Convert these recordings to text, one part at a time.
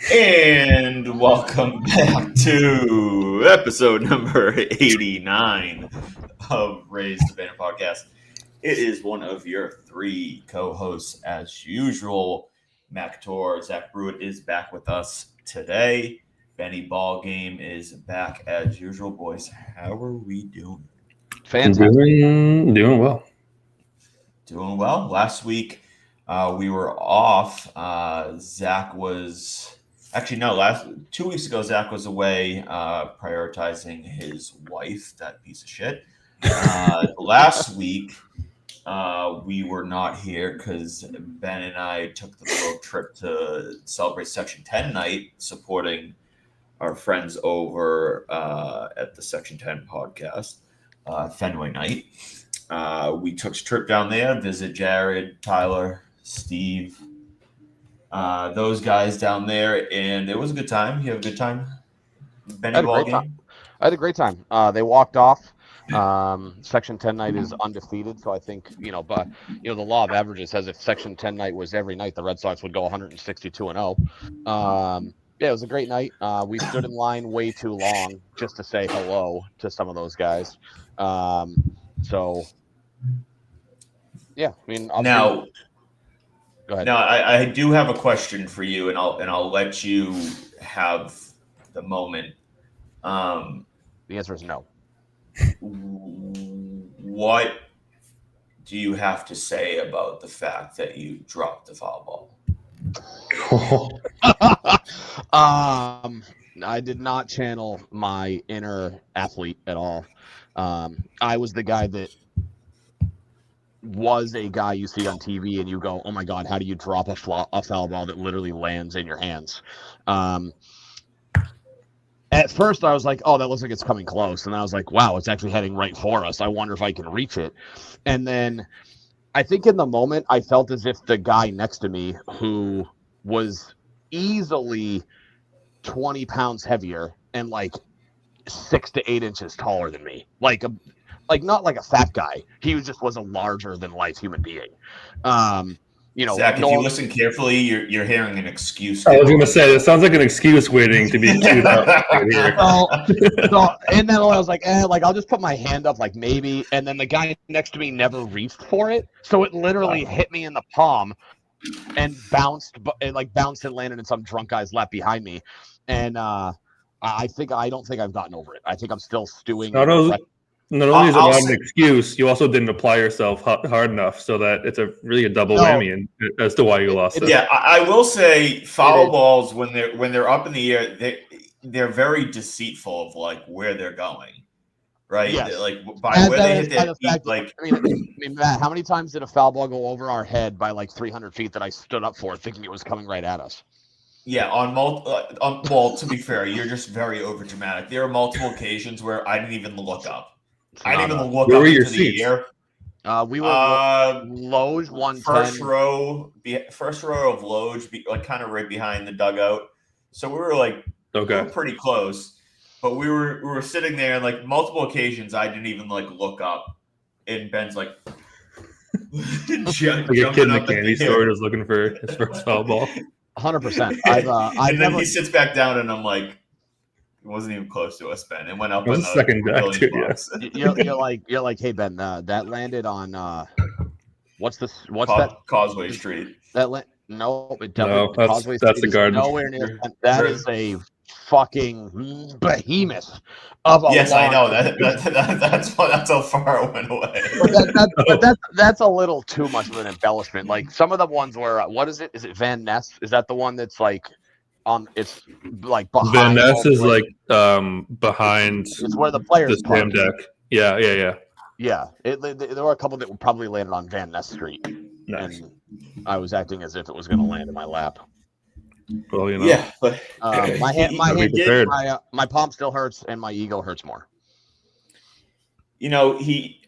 And welcome back to episode number 89 of Raise the Banner podcast. It is one of your three co hosts, as usual. Mac Tor, Zach Brewitt is back with us today. Benny Ballgame is back as usual. Boys, how are we doing? Fantastic. Doing well. Doing well. Last week we were off. Zach was actually no. Last 2 weeks ago, Zach was away prioritizing his wife. That piece of shit. Last week we were not here because Ben and I took the road trip to celebrate Section 10 night, supporting our friends over at the Section 10 podcast, Fenway night. We took a trip down there, visit Jared, Tyler, Steve, those guys down there, and it was a good time. You have a good time, Benny I had a Ball great game? time. I had a great time. They walked off. Section 10 night is undefeated, so I think but the law of averages says if Section 10 night was every night, the Red Sox would go 162-0. Yeah, it was a great night. We stood in line way too long just to say hello to some of those guys. So yeah, I mean, Now, go ahead. now I do have a question for you, and I'll let you have the moment. The answer is no. What do you have to say about the fact that you dropped the foul ball? I did not channel my inner athlete at all. I was the guy that was a guy you see on TV and you go, oh my God, how do you drop a foul ball that literally lands in your hands? At first, I was like, oh, that looks like it's coming close. And I was like, wow, it's actually heading right for us. I wonder if I can reach it. And then I think in the moment, I felt as if the guy next to me, who was easily 20 pounds heavier and like 6 to 8 inches taller than me, like not like a fat guy. He just was a larger than life human being. Zach, if you listen carefully, you're hearing an excuse. I was going to say, it sounds like an excuse waiting to be chewed out here. And then I was like, I'll just put my hand up, like maybe. And then the guy next to me never reached for it, so it literally hit me in the palm and bounced and landed in some drunk guy's lap behind me. And I don't think I've gotten over it. I think I'm still stewing. Not only is it not an excuse, you also didn't apply yourself hard enough, so that it's really a double whammy as to why you lost it. Yeah, I will say foul balls when they're up in the air, they're very deceitful of like where they're going, right? Yes. Like by where they hit their feet. Like, I mean, Matt, how many times did a foul ball go over our head by like 300 feet that I stood up for, thinking it was coming right at us? Yeah, well, to be fair, you're just very overdramatic. There are multiple occasions where I didn't even look up. I didn't even look up into the air. We were Loge 110. First row of Loge, like kind of right behind the dugout. So we were like, we were pretty close, but we were sitting there, and like multiple occasions, I didn't even like look up, and Ben's like, like a kid in the candy store is looking for his first foul ball. 100%. And then he sits back down, and I'm like, it wasn't even close to us, Ben. It went up. It was a second deck too. Yes. You're like, hey Ben, that landed on what's that? Causeway Street. No, Causeway Street. That's the garden. Nowhere near. That is a fucking behemoth of a. Yes, I know that's how far it went away. But that's a little too much of an embellishment. Like some of the ones where what is it? Is it Van Ness? Is that the one that's like? It's like behind. Van Ness is like behind. It's where the players the slam deck. Yeah. Yeah. There were a couple that probably landed on Van Ness Street, nice. And I was acting as if it was going to land in my lap. Well, yeah, but my palm still hurts, and my ego hurts more. He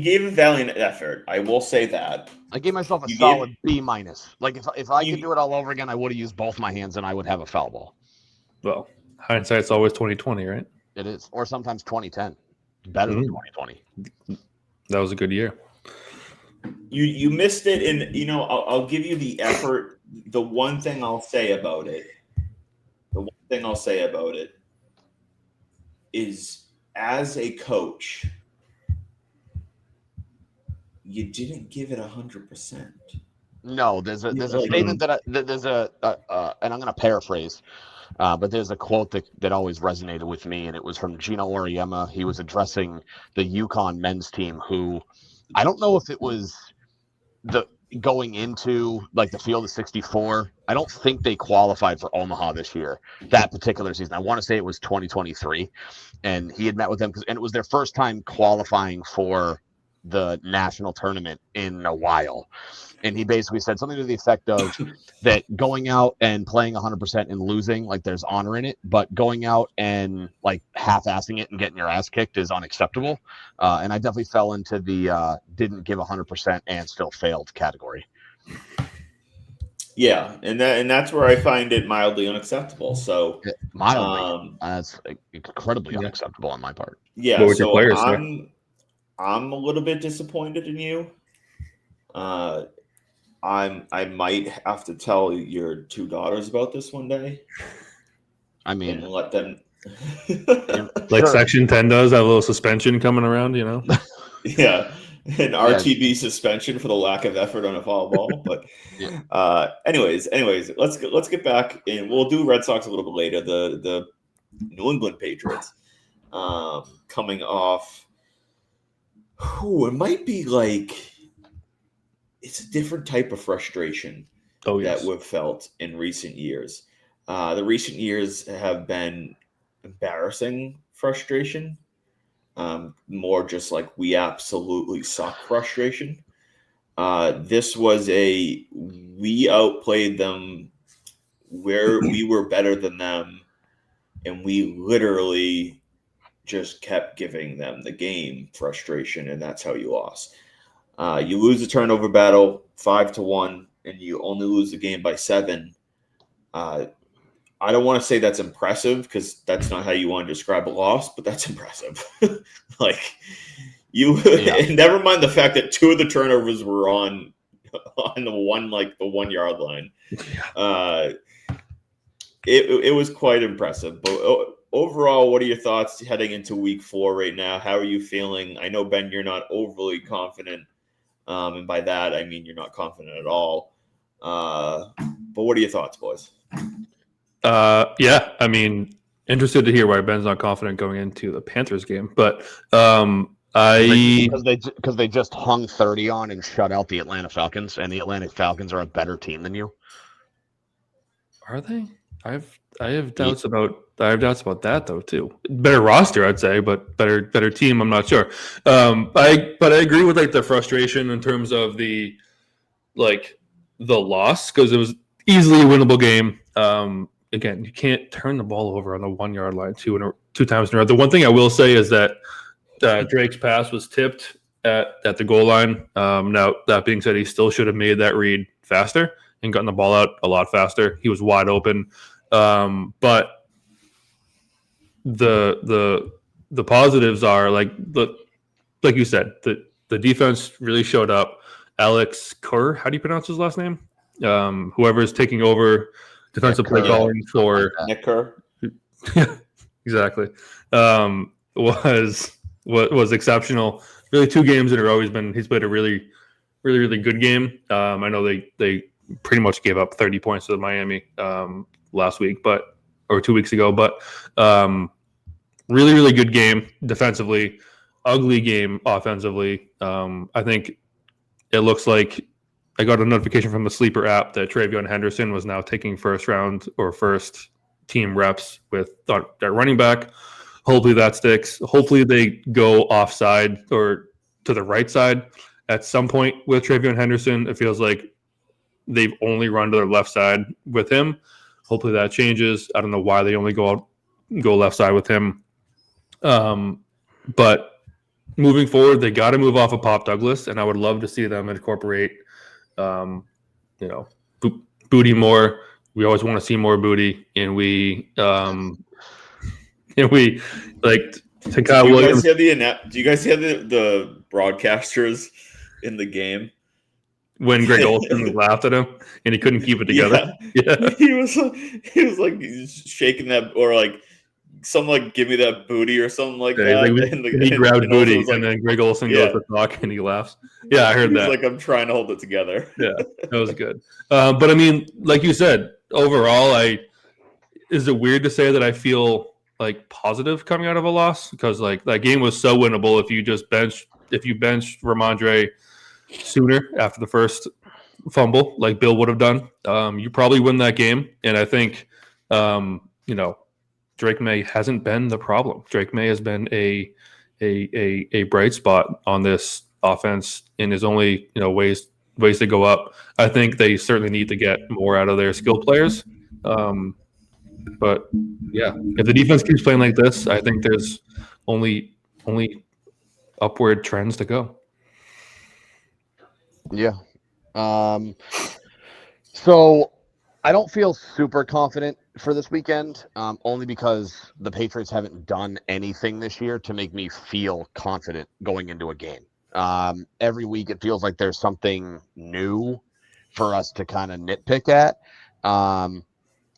gave a valiant effort. I will say that. I gave myself a solid B-. Like if I could do it all over again, I would have used both my hands, and I would have a foul ball. Well, hindsight's always 20/20, right? It is, or sometimes 20/10. Better than 20/20. That was a good year. You missed it, and I'll give you the effort. The one thing I'll say about it thing I'll say about it is, as a coach, you didn't give it 100%. No, there's a statement that there's and I'm going to paraphrase, but there's a quote that always resonated with me, and it was from Gino Auriemma. He was addressing the UConn men's team, who I don't know if it was the going into like the field of 64. I don't think they qualified for Omaha this year, that particular season. I want to say it was 2023, and he had met with them and it was their first time qualifying for the national tournament in a while. And he basically said something to the effect of that going out and playing 100% and losing, like there's honor in it, but going out and like half-assing it and getting your ass kicked is unacceptable. And I definitely fell into the didn't give 100% and still failed category. Yeah, and that's where I find it mildly unacceptable. So mildly, that's incredibly unacceptable on my part. Yeah, so I'm a little bit disappointed in you. I might have to tell your two daughters about this one day. I mean, and let them like Section 10 does, that little suspension coming around, you know? Yeah, an RTB suspension for the lack of effort on a foul ball. But anyways, let's get back and we'll do Red Sox a little bit later. The New England Patriots coming off. It might be like it's a different type of frustration that we've felt in recent years. The recent years have been embarrassing frustration, more just like we absolutely suck frustration. This was we outplayed them where we were better than them, and we literally just kept giving them the game frustration, and that's how you lost. You lose the turnover battle 5-1, and you only lose the game by 7. I don't want to say that's impressive because that's not how you want to describe a loss, but that's impressive. Like and never mind the fact that 2 of the turnovers were on the 1 yard line. It was quite impressive. But overall, what are your thoughts heading into week 4 right now? How are you feeling? I know, Ben, you're not overly confident. And by that, I mean you're not confident at all. But what are your thoughts, boys? Yeah, I mean, interested to hear why Ben's not confident going into the Panthers game. But because they just hung 30 on and shut out the Atlanta Falcons, and the Atlanta Falcons are a better team than you. Are they? I have doubts about that though too. Better roster, I'd say, but better team. I'm not sure. I agree with like the frustration in terms of the loss because it was easily a winnable game. Again, you can't turn the ball over on the 1 yard line two times in a row. The one thing I will say is that Drake's pass was tipped at the goal line. Now that being said, he still should have made that read faster and gotten the ball out a lot faster. He was wide open. But the positives are like you said, the defense really showed up. Alex Kerr, how do you pronounce his last name? Whoever is taking over defensive play calling for Nick Kerr. Exactly. Was exceptional. Really 2 games in a row he's played a really, really, really good game. I know they pretty much gave up 30 points to Miami last week, or 2 weeks ago. But really, really good game defensively, ugly game offensively. I think it looks like I got a notification from the Sleeper app that Travion Henderson was now taking first round or first team reps with that running back. Hopefully that sticks. Hopefully they go offside or to the right side at some point with Travion Henderson. It feels like they've only run to their left side with him. Hopefully that changes. I don't know why they only go left side with him. But moving forward, they got to move off of Pop Douglas, and I would love to see them incorporate, Booty more. We always want to see more Booty, and we like to Kyle Williams. Do you guys hear the broadcasters in the game when Greg Olsen laughed at him and he couldn't keep it together. Yeah. He was like shaking that, or like something like "give me that booty" or something like Yeah, that. and he grabbed and Olsen booty, was like, and then Greg Olsen yeah, goes to talk, and he laughs. Yeah, I heard he's that. like, "I'm trying to hold it together." Yeah, that was good. But I mean, like you said, overall, is it weird to say that I feel like positive coming out of a loss, because like that game was so winnable if you benched Ramondre sooner after the first fumble, like Bill would have done, you probably win that game. And I think, Drake May hasn't been the problem. Drake May has been a bright spot on this offense, and is only ways to go up. I think they certainly need to get more out of their skill players. But yeah, if the defense keeps playing like this, I think there's only upward trends to go. Yeah. So I don't feel super confident for this weekend, only because the Patriots haven't done anything this year to make me feel confident going into a game. Every week it feels like there's something new for us to kind of nitpick at.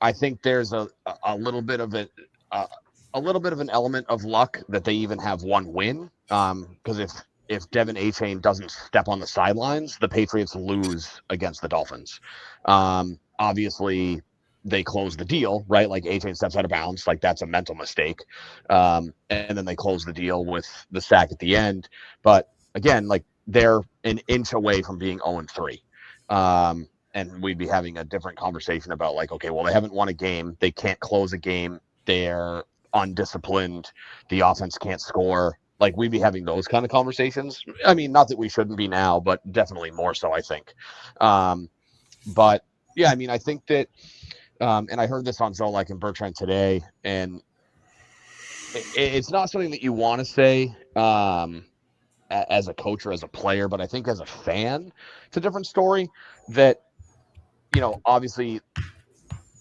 I think there's a little bit of a little bit of an element of luck that they even have one win. Because if Devin Achane doesn't step on the sidelines, the Patriots lose against the Dolphins. Obviously, they close the deal, right? Like Achane steps out of bounds, like that's a mental mistake. And then they close the deal with the sack at the end. But again, like they're an inch away from being 0-3. And we'd be having a different conversation about like, okay, well, they haven't won a game. They can't close a game. They're undisciplined. The offense can't score. Like we'd be having those kind of conversations. I mean, not that we shouldn't be now, but definitely more so, I think. But yeah, I mean, I think that, and I heard this on Zolak and Bertrand today, and it's not something that you want to say as a coach or as a player, but I think as a fan, it's a different story. That, obviously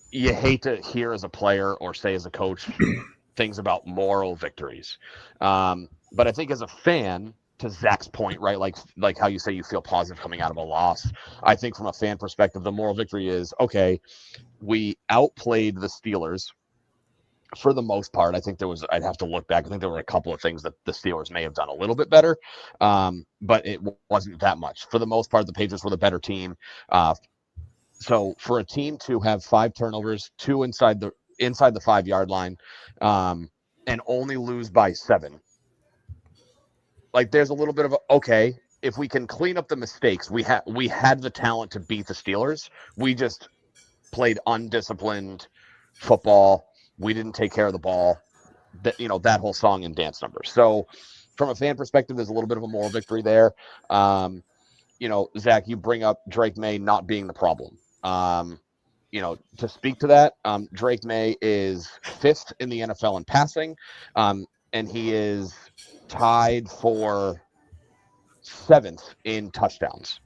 you hate to hear as a player or say as a coach things about moral victories. But I think as a fan, to Zach's point, right? Like how you say you feel positive coming out of a loss. I think from a fan perspective, the moral victory is, okay, we outplayed the Steelers for the most part. I think I'd have to look back. I think there were a couple of things that the Steelers may have done a little bit better, but it wasn't that much. For the most part, the Patriots were the better team. So for a team to have 5 turnovers, 2 inside the 5-yard line, and only lose by 7, like there's a little bit of okay, if we can clean up the mistakes, we had the talent to beat the Steelers. We just played undisciplined football. We didn't take care of the ball. That whole song and dance number. So from a fan perspective, there's a little bit of a moral victory there. Zach, you bring up Drake May not being the problem. To speak to that, Drake May is 5th in the NFL in passing, and he is tied for 7th in touchdowns.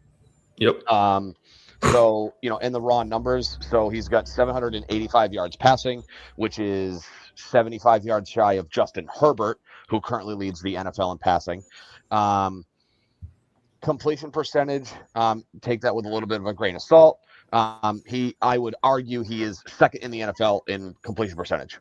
Yep. So, in the raw numbers, so he's got 785 yards passing, which is 75 yards shy of Justin Herbert, who currently leads the NFL in passing. Completion percentage, take that with a little bit of a grain of salt. I would argue he is 2nd in the NFL in completion percentage.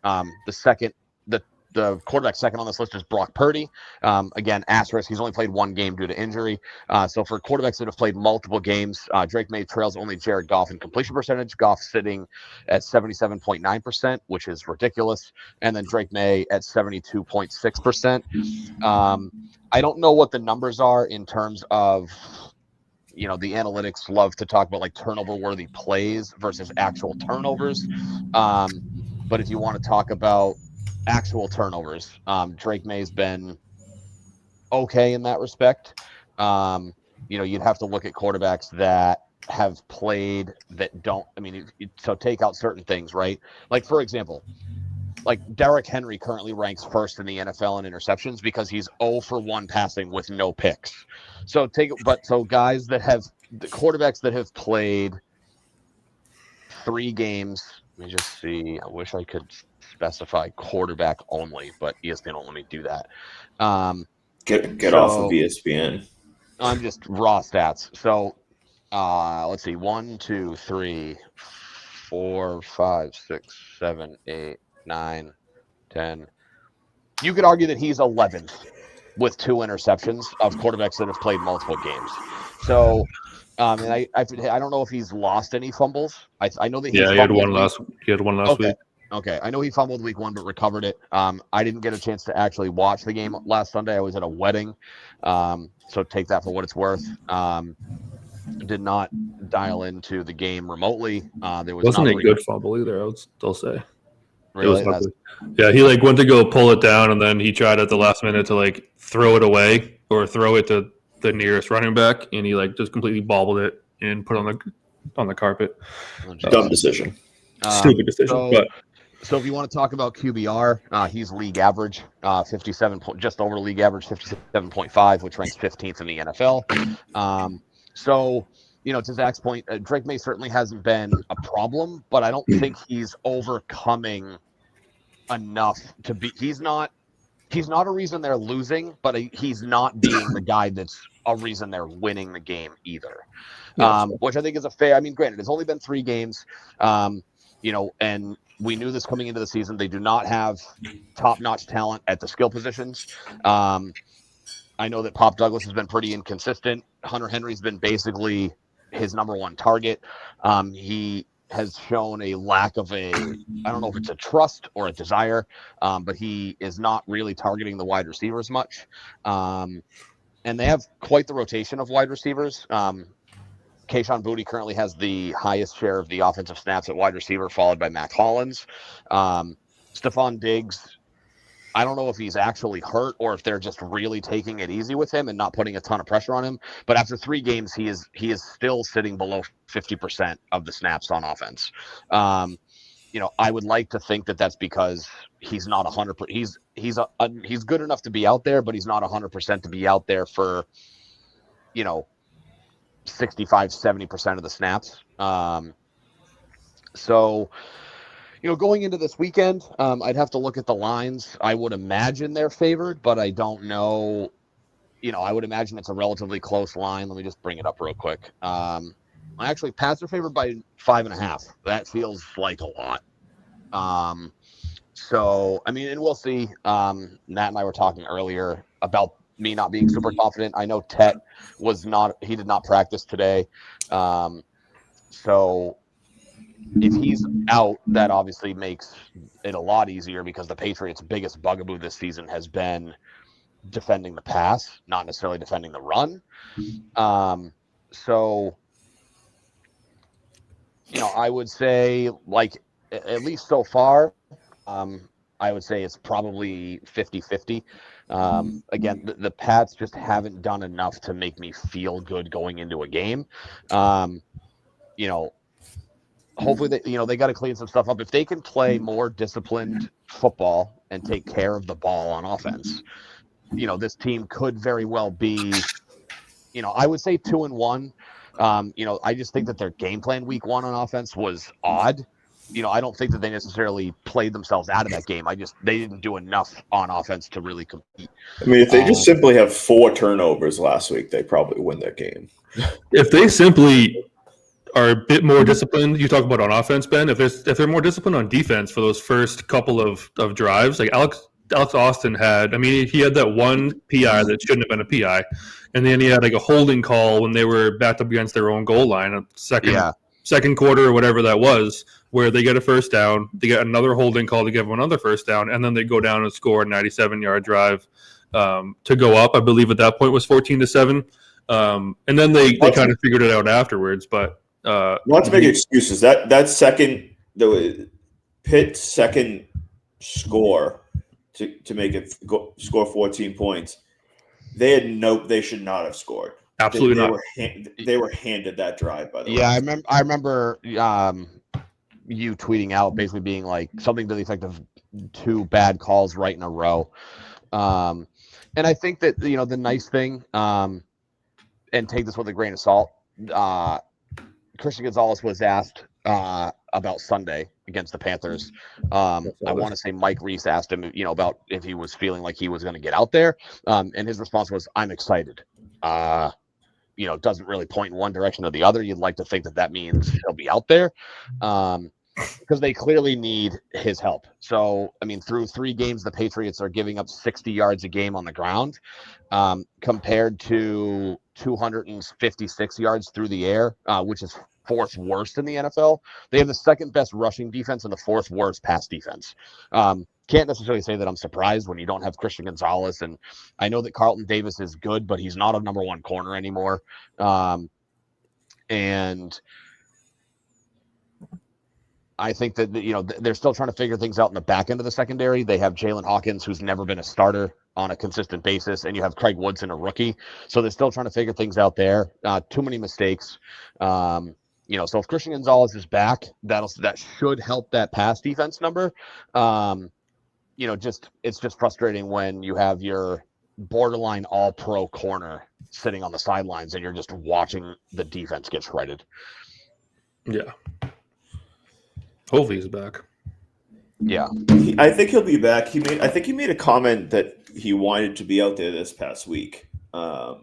The quarterback second on this list is Brock Purdy. Again, asterisk, he's only played 1 game due to injury. So for quarterbacks that have played multiple games, Drake May trails only Jared Goff in completion percentage. Goff sitting at 77.9%, which is ridiculous. And then Drake May at 72.6%. I don't know what the numbers are in terms of, the analytics love to talk about like turnover worthy plays versus actual turnovers. But if you want to talk about actual turnovers, Drake May's been okay in that respect. You'd have to look at quarterbacks that have played that don't, so take out certain things, right? Like, for example, like Derrick Henry currently ranks 1st in the NFL in interceptions because he's 0 for 1 passing with no picks. So guys that have the quarterbacks that have played 3 games. Let me just see. I wish I could specify quarterback only, but ESPN won't let me do that. Get off of ESPN. I'm just raw stats. So Let's see. 1, 2, 3, 4, 5, 6, 7, 8, 9, 10. You could argue that he's 11th with 2 interceptions of quarterbacks that have played multiple games. So, and I don't know if he's lost any fumbles. I know that he Yeah, he had fumbled one last. He had one last Okay. week. Okay. I know he fumbled week 1, but recovered it. I didn't get a chance to actually watch the game last Sunday. I was at a wedding. So take that for what it's worth. Did not dial into the game remotely. There was Wasn't not a really good fumble either. I would still say. really. It was ugly. Yeah, he like went to go pull it down, and then he tried at the last minute to like throw it away or throw it to the nearest running back, and he like just completely bobbled it and put it on the carpet. Dumb decision. Stupid decision, but So if you want to talk about QBR, he's league average, 57 just over league average, 57.5, which ranks 15th in the NFL. So, to Zach's point, Drake May certainly hasn't been a problem, but I don't think he's overcoming enough to be. He's not a reason they're losing, but he's not being the guy that's a reason they're winning the game either. Which I think is a fair. I mean, granted, it's only been 3 games, and we knew this coming into the season. They do not have top-notch talent at the skill positions. I know that Pop Douglas has been pretty inconsistent. Hunter Henry's been basically his number 1 target. He has shown a lack of I don't know if it's a trust or a desire, but he is not really targeting the wide receivers much. And they have quite the rotation of wide receivers. Kayshon Boutte currently has the highest share of the offensive snaps at wide receiver, followed by Mac Hollins. Stephon Diggs, I don't know if he's actually hurt or if they're just really taking it easy with him and not putting a ton of pressure on him. But after 3 games, he is still sitting below 50% of the snaps on offense. I would like to think that that's because he's not 100%. He's good enough to be out there, but he's not 100% to be out there for 65-70% of the snaps. So going into this weekend, I'd have to look at the lines. I would imagine they're favored, but I don't know. I would imagine it's a relatively close line. Let me just bring it up real quick. Actually, Pats are favored by 5.5. That feels like a lot. So, I mean, and we'll see. Matt and I were talking earlier about me not being super confident. I know Tet he did not practice today. So if he's out, that obviously makes it a lot easier because the Patriots' biggest bugaboo this season has been defending the pass, not necessarily defending the run. So, I would say, like, at least so far, I would say it's probably 50-50. Again, the Pats just haven't done enough to make me feel good going into a game. Hopefully they got to clean some stuff up. If they can play more disciplined football and take care of the ball on offense, this team could very well be, I would say 2-1. I just think that their game plan week 1 on offense was odd. I don't think that they necessarily played themselves out of that game. They didn't do enough on offense to really compete. I mean, if they just simply have 4 turnovers last week, they probably win that game. If they simply are a bit more disciplined, you talk about on offense, Ben. If they're more disciplined on defense for those first couple of drives, like Alex Austin had, I mean, he had that one PI that shouldn't have been a PI, and then he had like a holding call when they were backed up against their own goal line, second quarter or whatever that was, where they get a first down, they get another holding call to give them another first down, and then they go down and score a 97-yard drive to go up. I believe at that point was 14-7, and then they kind of figured it out afterwards. But not to make excuses, that the Pitt's second score to make it score 14 points, they should not have scored. Absolutely not. They were handed that drive, by the way. Yeah, I remember you tweeting out basically being like something to the effect of 2 bad calls right in a row. And I think that, the nice thing, and take this with a grain of salt, Christian Gonzalez was asked about Sunday against the Panthers. I want to say Mike Reese asked him, about if he was feeling like he was going to get out there. And his response was, "I'm excited." doesn't really point in one direction or the other. You'd like to think that means he'll be out there. Because they clearly need his help. So, I mean, through 3 games, the Patriots are giving up 60 yards a game on the ground, compared to 256 yards through the air, which is 4th worst in the NFL. They have the 2nd best rushing defense and the 4th worst pass defense. Can't necessarily say that I'm surprised when you don't have Christian Gonzalez. And I know that Carlton Davis is good, but he's not a number 1 corner anymore. And I think that, they're still trying to figure things out in the back end of the secondary. They have Jalen Hawkins, who's never been a starter on a consistent basis, and you have Craig Woodson, a rookie. So they're still trying to figure things out there. Too many mistakes. So if Christian Gonzalez is back, that should help that pass defense number. It's just frustrating when you have your borderline all-pro corner sitting on the sidelines and you're just watching the defense get shredded. Yeah. Hopefully he's back. Yeah, I think he'll be back. I think he made a comment that he wanted to be out there this past week. I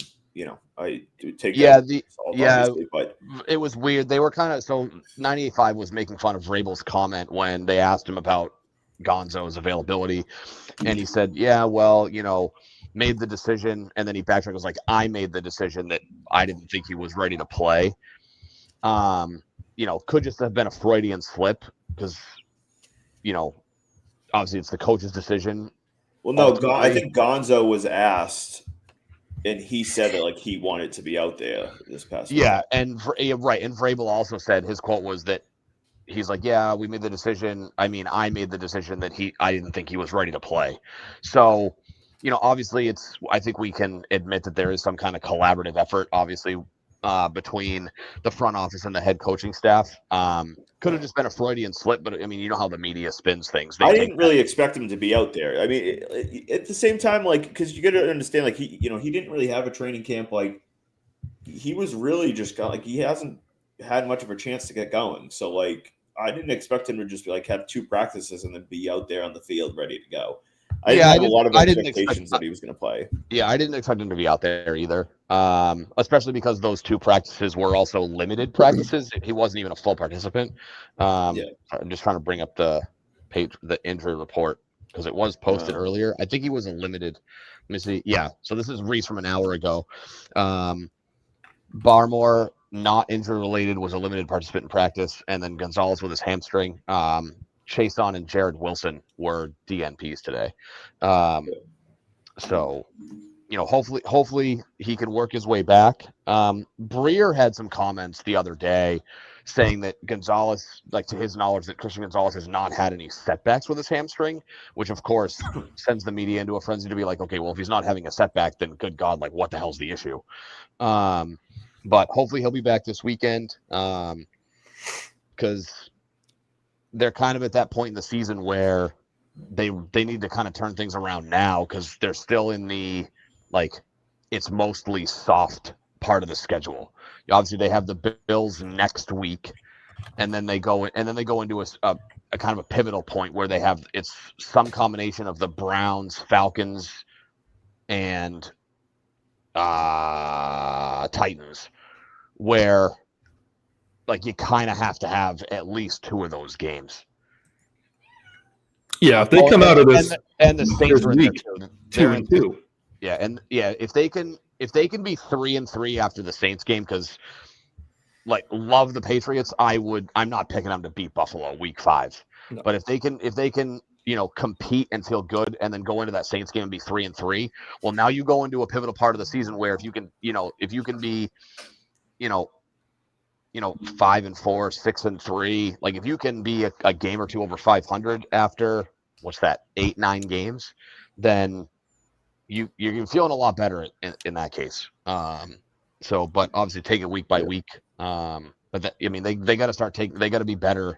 do take obviously, but it was weird. They were kind of 98.5 was making fun of Vrabel's comment when they asked him about Gonzo's availability, and he said, "Yeah, well, made the decision," and then he backtracked. Was like, "I made the decision that I didn't think he was ready to play." Could just have been a Freudian slip because, obviously it's the coach's decision. Well, no, I think Gonzo was asked, and he said that he wanted to be out there this past week. Yeah, and right, and Vrabel also said his quote was that he's like, "Yeah, we made the decision. I mean, I made the decision that I didn't think he was ready to play." So, obviously I think we can admit that there is some kind of collaborative effort, obviously, between the front office and the head coaching staff. Could have just been a Freudian slip, but I mean, you know how the media spins things. I didn't really expect him to be out there. I mean, at the same time, because you got to understand, he didn't really have a training camp. He was really just he hasn't had much of a chance to get going. So, I didn't expect him to just be have 2 practices and then be out there on the field ready to go. I didn't have a lot of expectations that he was going to play. Yeah, I didn't expect him to be out there either, especially because those 2 practices were also limited practices. He wasn't even a full participant. I'm just trying to bring up the injury report because it was posted earlier. I think he was a limited. Let me see. Yeah, so this is Reese from an hour ago. Barmore, not injury related, was a limited participant in practice, and then Gonzalez with his hamstring. Chason and Jared Wilson were DNPs today. So, hopefully he can work his way back. Breer had some comments the other day saying that Gonzalez, to his knowledge, that Christian Gonzalez has not had any setbacks with his hamstring, which of course sends the media into a frenzy to be like, okay, well, if he's not having a setback, then good God, what the hell's the issue? But hopefully he'll be back this weekend. Because they're kind of at that point in the season where they need to kind of turn things around now because they're still in the it's mostly soft part of the schedule. Obviously, they have the Bills next week, and then they go into a kind of a pivotal point where it's some combination of the Browns, Falcons, and Titans, where you kind of have to have at least 2 of those games. Yeah, if they come out of this, and the Saints are in there too. 2-2. Yeah, and if they can be 3-3 after the Saints game, because love the Patriots, I'm not picking them to beat Buffalo week 5. No. But if they can compete and feel good and then go into that Saints game and be 3-3, well, now you go into a pivotal part of the season where if you can be 5-4, 6-3, if you can be a game or 2 over 500 after 8-9 games, then you're feeling a lot better in that case. But obviously take it week by week. But they got to start they got to be better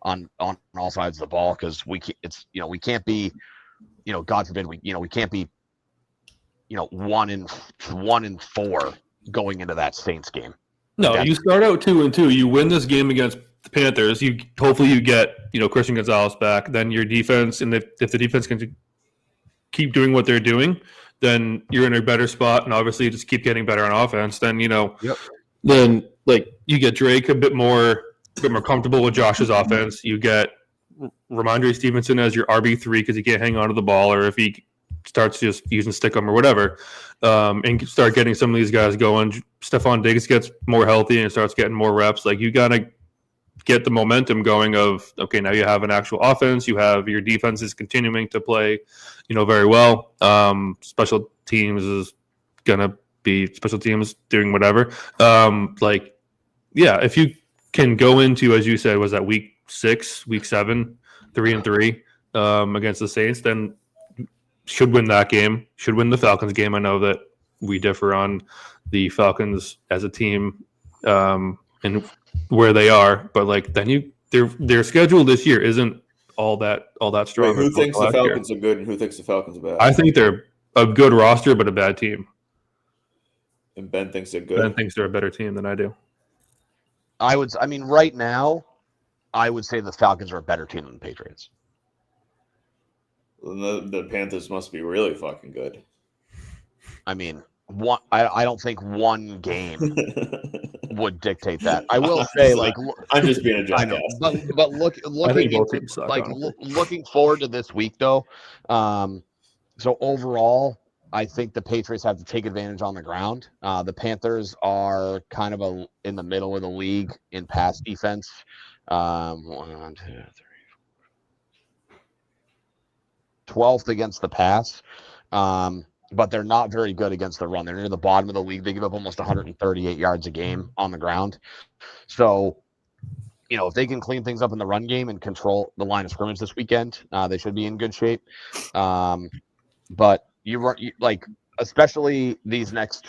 on all sides of the ball because we can't be, God forbid we can't be, 1-4 going into that Saints game. No, you start out 2-2. You win this game against the Panthers. Hopefully you get Christian Gonzalez back. Then your defense, and if the defense can keep doing what they're doing, then you're in a better spot, and obviously you just keep getting better on offense. Then Yep. then like you get Drake a bit more comfortable with Josh's offense. You get Ramondre Stevenson as your RB3 because he can't hang on to the ball, or if he starts just using Stickum or whatever, and start getting some of these guys going. Stephon Diggs gets more healthy and starts getting more reps. Like you gotta get the momentum going of, okay, now you have an actual offense. You have your defense is continuing to play, very well. Special teams is going to be special teams doing whatever. If you can go into, as you said, was that week 6, week 7, 3-3 against the Saints, then should win that game, should win the Falcons game. I know that we differ on the Falcons as a team and where they are, but like then their schedule this year isn't all that strong. Wait, who thinks the Falcons are good and who thinks the Falcons are bad? I think they're a good roster, but a bad team. And Ben thinks they're good. Ben thinks they're a better team than I do. Right now, I would say the Falcons are a better team than the Patriots. The Panthers must be really fucking good. I don't think one game would dictate that. I will say, I'm just being a jackass. But looking forward to this week, though. So overall, I think the Patriots have to take advantage on the ground. The Panthers are kind of in the middle of the league in pass defense. 1, 2, 3, 12th against the pass. But they're not very good against the run. They're near the bottom of the league. They give up almost 138 yards a game on the ground. So, if they can clean things up in the run game and control the line of scrimmage this weekend, they should be in good shape. But especially these next,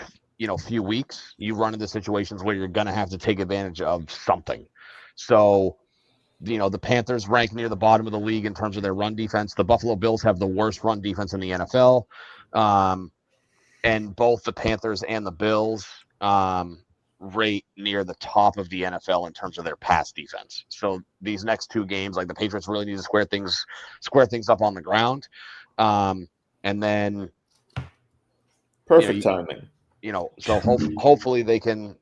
few weeks, you run into situations where you're going to have to take advantage of something. So, the Panthers rank near the bottom of the league in terms of their run defense. The Buffalo Bills have the worst run defense in the NFL. And both the Panthers and the Bills rate near the top of the NFL in terms of their pass defense. So these next 2 games, like the Patriots really need to square things up on the ground. And then perfect timing. So hopefully they can,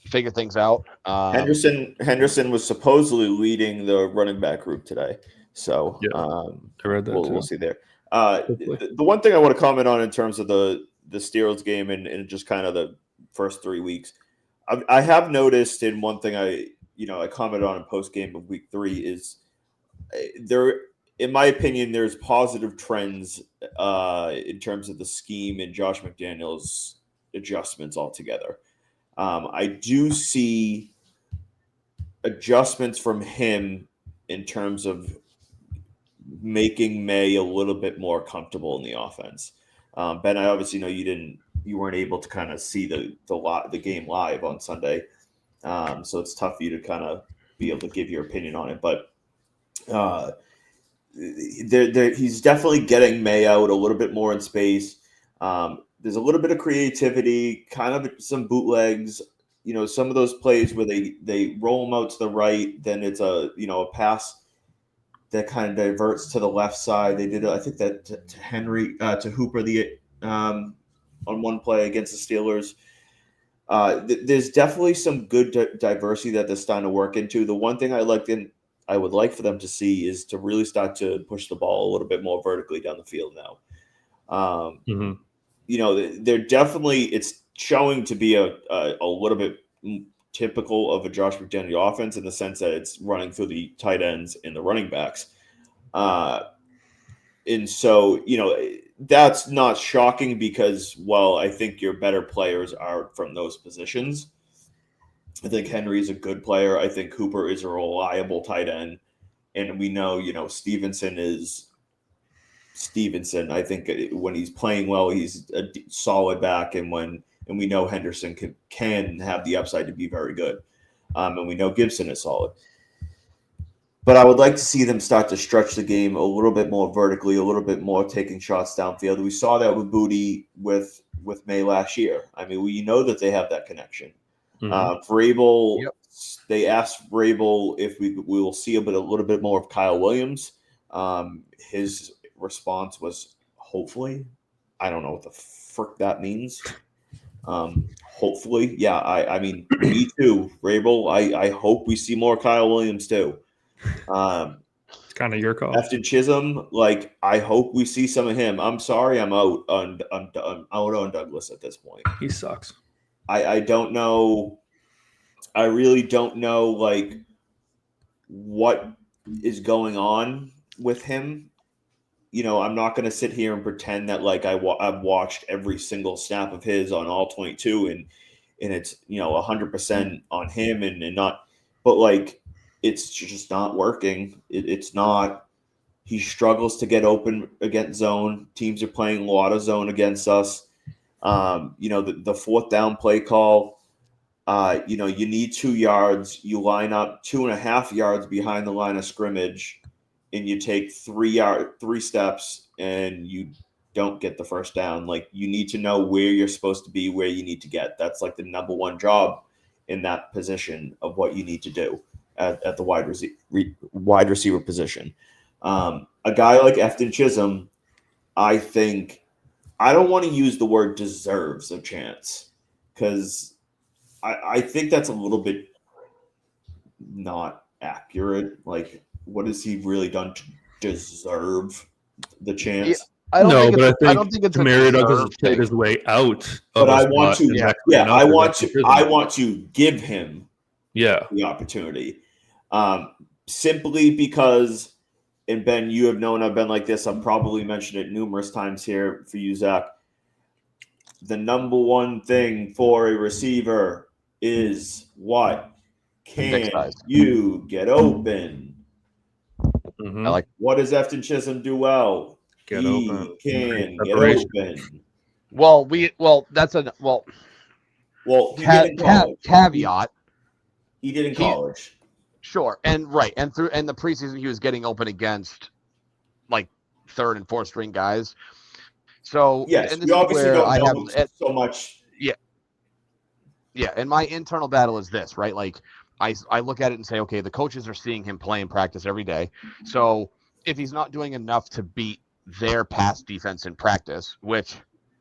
figure things out. Henderson was supposedly leading the running back group today. So I read that we'll see there. The one thing I want to comment on in terms of the Steelers game and just kind of the first 3 weeks, I have noticed, and one thing I commented on in post game of week 3 is there, in my opinion, there's positive trends in terms of the scheme and Josh McDaniels' adjustments altogether. I do see adjustments from him in terms of making May a little bit more comfortable in the offense. Ben, I obviously know you weren't able to kind of see the game live on Sunday, so it's tough for you to kind of be able to give your opinion on it. But he's definitely getting May out a little bit more in space. There's a little bit of creativity, kind of some bootlegs. Some of those plays where they roll them out to the right, then it's a pass that kind of diverts to the left side. They did, I think, that to Hooper on one play against the Steelers. There's definitely some good diversity that they're starting to work into. The one thing I would like for them to see is to really start to push the ball a little bit more vertically down the field now. They're definitely, it's showing to be a little bit typical of a Josh McDaniel offense in the sense that it's running through the tight ends and the running backs. And so, that's not shocking because, I think your better players are from those positions. I think Henry's a good player. I think Cooper is a reliable tight end. And we know, Stevenson is Stevenson. I think when he's playing well, he's a solid back. And we know Henderson can have the upside to be very good. And we know Gibson is solid. But I would like to see them start to stretch the game a little bit more vertically, a little bit more taking shots downfield. We saw that with Booty with May last year. I mean, we know that they have that connection. Vrabel, they asked Vrabel if we will see a little bit more of Kyle Williams. His response was hopefully. I don't know what the frick that means. Hopefully, yeah. I mean, me too, Rabel. I hope we see more Kyle Williams too. It's kind of your call. Afton Chisholm, like I hope we see some of him. I'm sorry, I'm out on Douglas at this point. He sucks. I don't know. I really don't know like what is going on with him. You know, I'm not going to sit here and pretend that like I've watched every single snap of his on all 22 and it's 100% on him and not, but like it's just not working. It's not. He struggles to get open against zone. Teams are playing a lot of zone against us. The fourth down play call. You need 2 yards. You line up 2.5 yards behind the line of scrimmage, and you take 3 steps, and you don't get the first down. Like you need to know where you're supposed to be, where you need to get. That's like the number one job in that position of what you need to do at the wide receiver position. A guy like Afton Chisholm, I think, I don't want to use the word deserves a chance because I think that's a little bit not accurate. Like, what has he really done to deserve the chance? Yeah, I don't think it's Mary a Douglas has deserve played thing. his way out. But I want to, I want to give him the opportunity, simply because. And Ben, you have known I've been like this. I've probably mentioned it numerous times here for you, Zach. The number one thing for a receiver is what? Can you get open? Mm-hmm. What does Afton Chisholm do well? Get open. Can get open. Well, that's a caveat. He did in college. Sure, and the preseason he was getting open against like third and fourth string guys. So yes, and this we is obviously where don't I know have so much. Yeah, and my internal battle is this, right? Like I look at it and say, okay, the coaches are seeing him play in practice every day. So if he's not doing enough to beat their pass defense in practice, which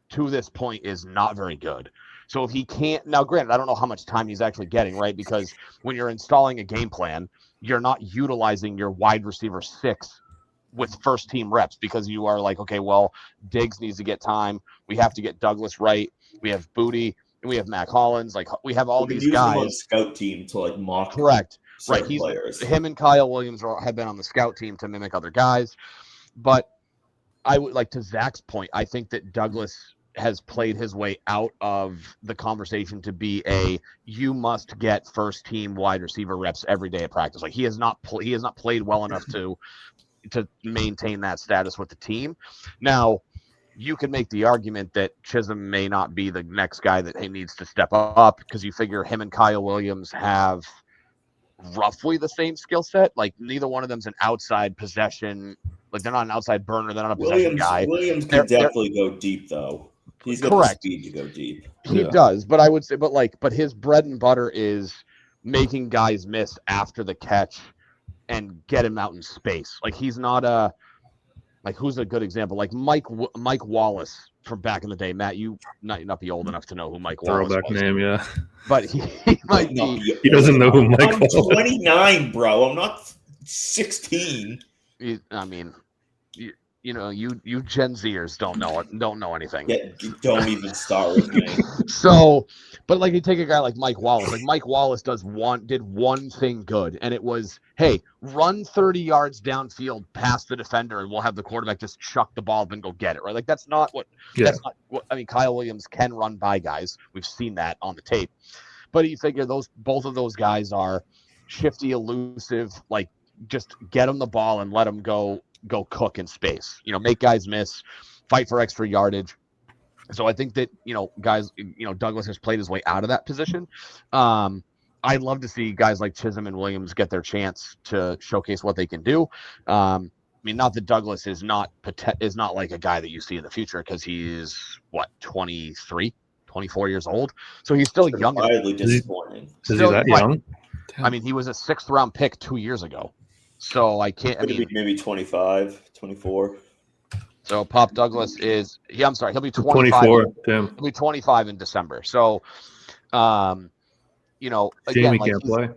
to this point is not very good. So if he can't, now granted, I don't know how much time he's actually getting, right? Because when you're installing a game plan, you're not utilizing your wide receiver 6 with first team reps because you are like, okay, well, Diggs needs to get time. We have to get Douglas right. We have Booty and we have Mac Hollins. Like we have all these guys. On the scout team to like mock. Correct. Right. Players. Him and Kyle Williams have been on the scout team to mimic other guys. But I would like to Zach's point. I think that Douglas has played his way out of the conversation to be you must get first team wide receiver reps every day at practice. Like he has not played well enough to maintain that status with the team. Now, you can make the argument that Chisholm may not be the next guy that he needs to step up because you figure him and Kyle Williams have roughly the same skill set. Like neither one of them's an outside possession. Like they're not an outside burner. They're not a possession guy. Williams can definitely go deep though. He's got the speed to go deep. He does, but I would say, but his bread and butter is making guys miss after the catch and get him out in space. Like he's not who's a good example? Like Mike Wallace from back in the day. Matt, you might not be old enough to know who Mike Wallace was. Throwback name, yeah. But he might be. He doesn't know who Mike Wallace is. I'm 29, bro. I'm not 16. I mean, you Gen Zers don't know anything. Yeah, don't even start with me. So, but like you take a guy like Mike Wallace. Like Mike Wallace did one thing good, and it was, hey, run 30 yards downfield past the defender, and we'll have the quarterback just chuck the ball up and go get it. Right? Like that's not what. I mean, Kyle Williams can run by guys. We've seen that on the tape. But you figure both of those guys are shifty, elusive. Like just get them the ball and let them go cook in space, make guys miss, fight for extra yardage. So I think that, guys, Douglas has played his way out of that position. I'd love to see guys like Chisholm and Williams get their chance to showcase what they can do. I mean, not that Douglas is not like a guy that you see in the future because he's 23, 24 years old. So he's still young. Wildly disappointing. Is he that young? I mean, he was a 6th round pick 2 years ago. So I can't. Maybe 25, 24. So Pop Douglas I'm sorry, he'll be 25. 24. Damn. He'll be 25 in December. So, again, Jamie like can't play.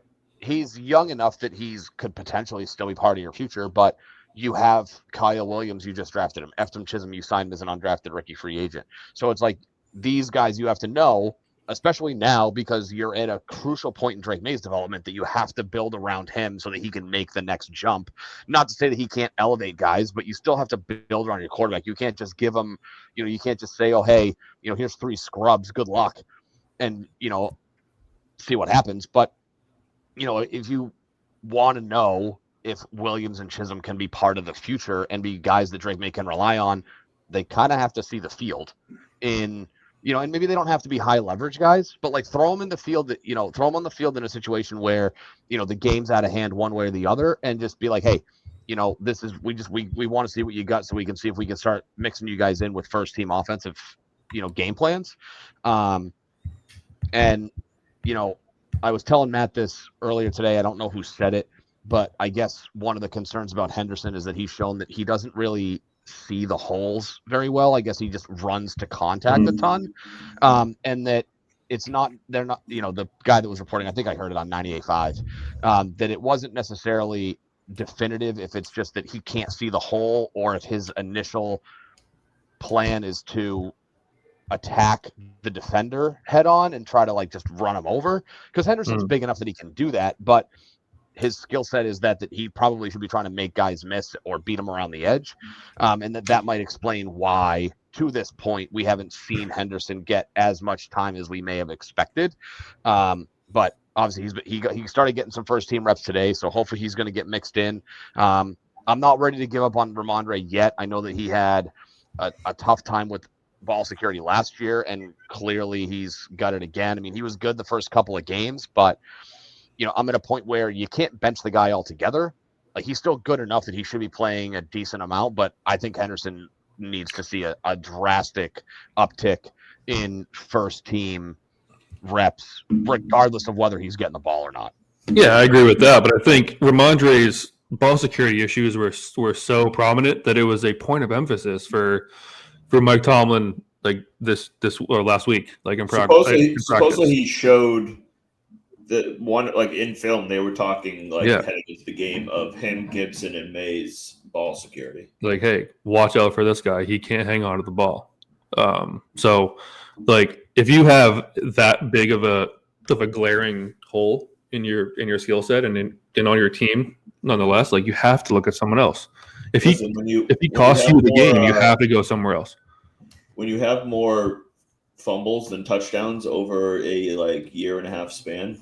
he's young enough that could potentially still be part of your future, but you have Kyle Williams, you just drafted him. Efton Chisholm, you signed as an undrafted rookie free agent. So it's like these guys you have to know, especially now because you're at a crucial point in Drake May's development, that you have to build around him so that he can make the next jump. Not to say that he can't elevate guys, but you still have to build around your quarterback. You can't just give him, you can't just say, oh, hey, here's 3 scrubs, good luck, and, see what happens. But, if you want to know if Williams and Chisholm can be part of the future and be guys that Drake May can rely on, they kind of have to see the field and maybe they don't have to be high leverage guys, but like throw them in the field throw them on the field in a situation where, the game's out of hand one way or the other, and just be like, hey, this is, we want to see what you got so we can see if we can start mixing you guys in with first team offensive, game plans. And, I was telling Matt this earlier today. I don't know who said it, but I guess one of the concerns about Henderson is that he's shown that he doesn't really see the holes very well. I guess he just runs to contact a ton. And that they're not, the guy that was reporting, I think I heard it on 98.5, that it wasn't necessarily definitive if it's just that he can't see the hole or if his initial plan is to attack the defender head on and try to like just run him over, because Henderson's big enough that he can do that, but his skill set is that he probably should be trying to make guys miss or beat them around the edge. And that might explain why to this point we haven't seen Henderson get as much time as we may have expected. But obviously he started getting some first team reps today, so hopefully he's going to get mixed in. I'm not ready to give up on Ramondre yet. I know that he had a tough time with ball security last year, and clearly he's got it again. I mean, he was good the first couple of games, but I'm at a point where you can't bench the guy altogether. Like, he's still good enough that he should be playing a decent amount, but I think Henderson needs to see a drastic uptick in first team reps, regardless of whether he's getting the ball or not. Yeah, I agree with that, but I think Ramondre's ball security issues were so prominent that it was a point of emphasis for Mike Tomlin, like this or last week, like in practice. Supposedly he showed the one, like in film, they were talking heading into the game of him, Gibson, and May's ball security. Like, hey, watch out for this guy. He can't hang on to the ball. So, like, if you have that big of a glaring hole in your skill set and on your team, nonetheless, like, you have to look at someone else. If he costs you the game, you have to go somewhere else. When you have more fumbles than touchdowns over a year and a half span,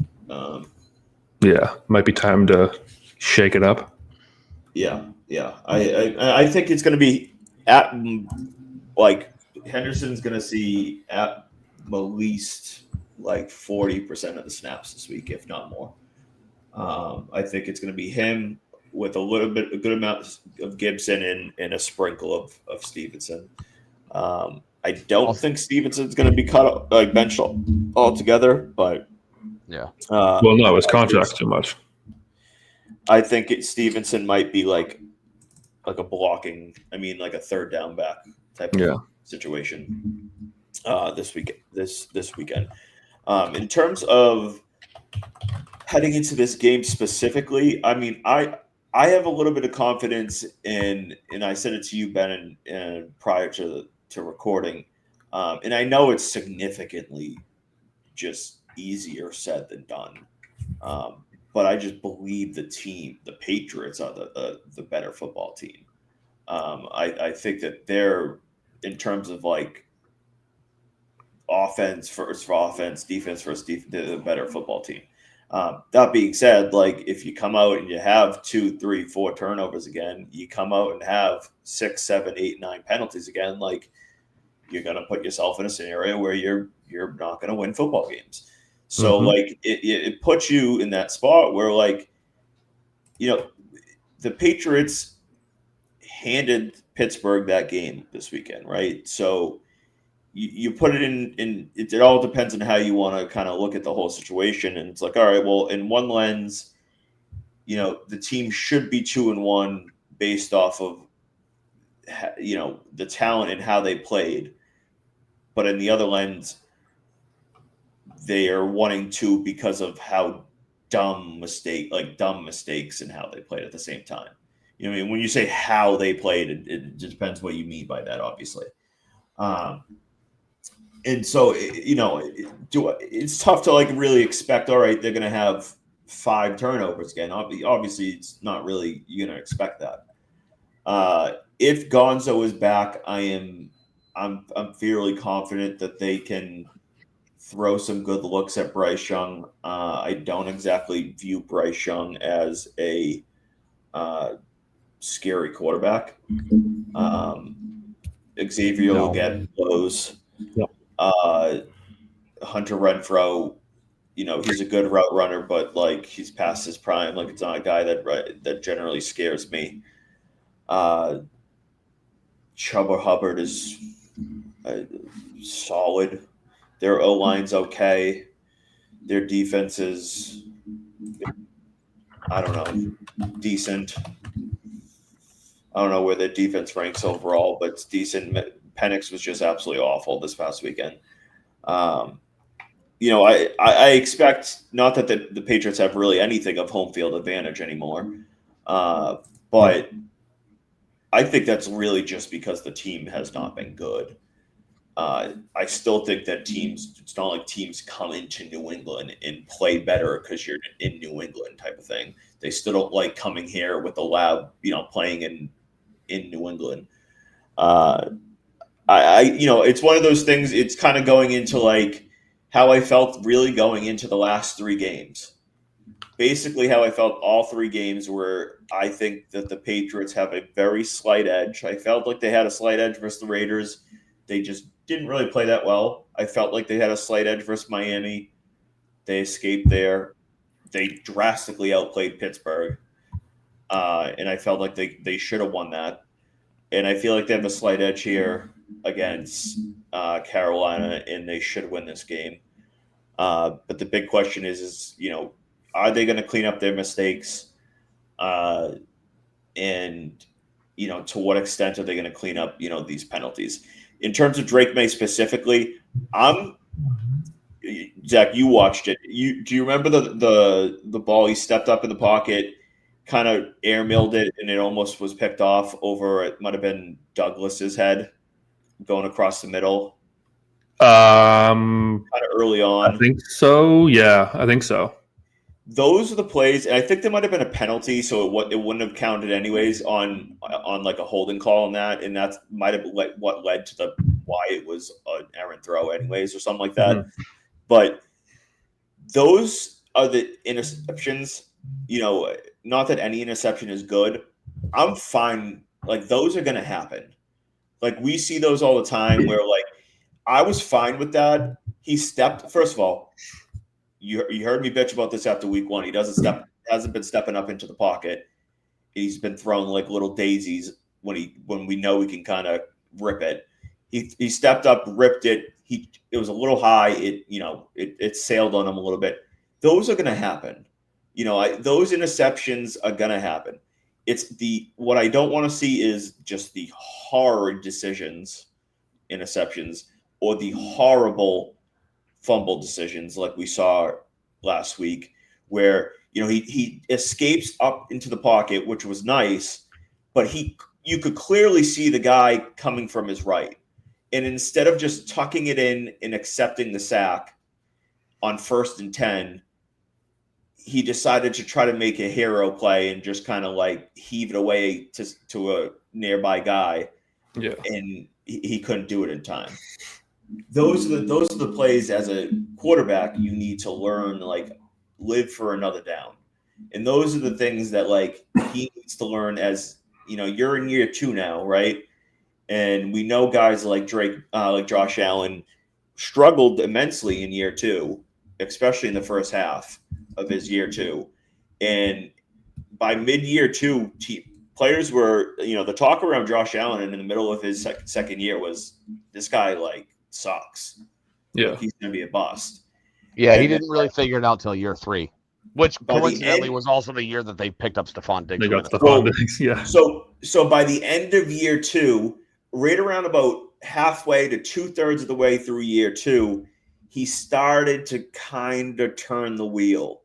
might be time to shake it up. Yeah. I think it's going to be at Henderson's going to see at least 40% of the snaps this week, if not more. I think it's going to be him with a good amount of Gibson and a sprinkle of Stevenson. I don't think Stevenson's going to be benched altogether, but yeah. Well, no, his contract's too much. I think Stevenson might be like a blocking, like a third down back type of situation this weekend. In terms of heading into this game specifically, I have a little bit of confidence in, and I said it to you, Ben, and prior to recording, and I know it's significantly just easier said than done, but I just believe the Patriots are the better football team. I think that they're, in terms of offense first for offense, defense first defense, they're the better football team. That being said, if you come out and you have 2, 3, 4 turnovers again, you come out and have 6, 7, 8, 9 penalties again, you're going to put yourself in a scenario where you're not going to win football games. So it puts you in that spot where the Patriots handed Pittsburgh that game this weekend, right? So you put it in it all depends on how you want to kind of look at the whole situation. And it's all right, well, in one lens, the team should be 2-1 based off of the talent and how they played, but in the other lens, they are wanting to because of how dumb mistakes and how they played at the same time. You know what I mean? When you say how they played, it just depends what you mean by that, obviously. And so, it's tough to like really expect, all right, they're going to have 5 turnovers again. Obviously, it's not really, you're going to expect that. If Gonzo is back, I'm fairly confident that they can throw some good looks at Bryce Young. I don't exactly view Bryce Young as a scary quarterback. Xavier will get blows. Yep. Hunter Renfro, he's a good route runner, but like he's past his prime. Like it's not a guy that generally scares me. Chuba Hubbard is solid. Their O-line's okay. Their defense is, I don't know, decent. I don't know where their defense ranks overall, but it's decent. Penix was just absolutely awful this past weekend. I expect not that the Patriots have really anything of home field advantage anymore, but I think that's really just because the team has not been good. I still think that it's not like teams come into New England and play better because you're in New England type of thing. They still don't like coming here with the lab, playing in New England. It's one of those things. It's kind of going into like how I felt really going into the last 3 games. Basically, how I felt all 3 games were I think that the Patriots have a very slight edge. I felt like they had a slight edge versus the Raiders. They just didn't really play that well. I felt like they had a slight edge versus Miami. They escaped there. They drastically outplayed Pittsburgh. And I felt like they should have won that. And I feel like they have a slight edge here against Carolina, and they should win this game. But the big question is are they going to clean up their mistakes? And to what extent are they going to clean up, these penalties? In terms of Drake May specifically, Zach, you watched it. Do you remember the ball? He stepped up in the pocket, kind of air milled it, and it almost was picked off over. It might have been Douglas's head going across the middle. Kind of early on. I think so. Yeah, I think so. Those are the plays, and I think there might have been a penalty, so it wouldn't have counted anyways on like a holding call on that, and that might have what led to why it was an errant throw anyways or something like that. Mm-hmm. But those are the interceptions. Not that any interception is good. I'm fine. Like those are going to happen. Like we see those all the time where like I was fine with that. He stepped. First of all, you heard me bitch about this after week 1. He hasn't been stepping up into the pocket. He's been throwing like little daisies when we know he can kind of rip it. He stepped up, ripped it. It was a little high. It sailed on him a little bit. Those are going to happen. Those interceptions are going to happen. It's what I don't want to see is just the horrid interceptions, or the horrible fumble decisions like we saw last week, where he escapes up into the pocket, which was nice, but you could clearly see the guy coming from his right, and instead of just tucking it in and accepting the sack on 1st and 10, he decided to try to make a hero play and just kind of like heave it away to a nearby guy. Yeah, and he couldn't do it in time. Those are the plays as a quarterback you need to learn, like live for another down. And those are the things that like he needs to learn as, you're in year 2 now, right? And we know guys like Drake, like Josh Allen struggled immensely in year 2, especially in the first half of his year 2. And by mid-year 2, players were, the talk around Josh Allen in the middle of his second year was this guy like sucks. Yeah. Like, he's going to be a bust. Yeah, he didn't really figure it out till year 3, which By the coincidentally end- was also the year that they picked up Stephon Diggs. They got Stephon Diggs, yeah. So So by the end of year 2, right around about halfway to 2/3 of the way through year 2, he started to kind of turn the wheel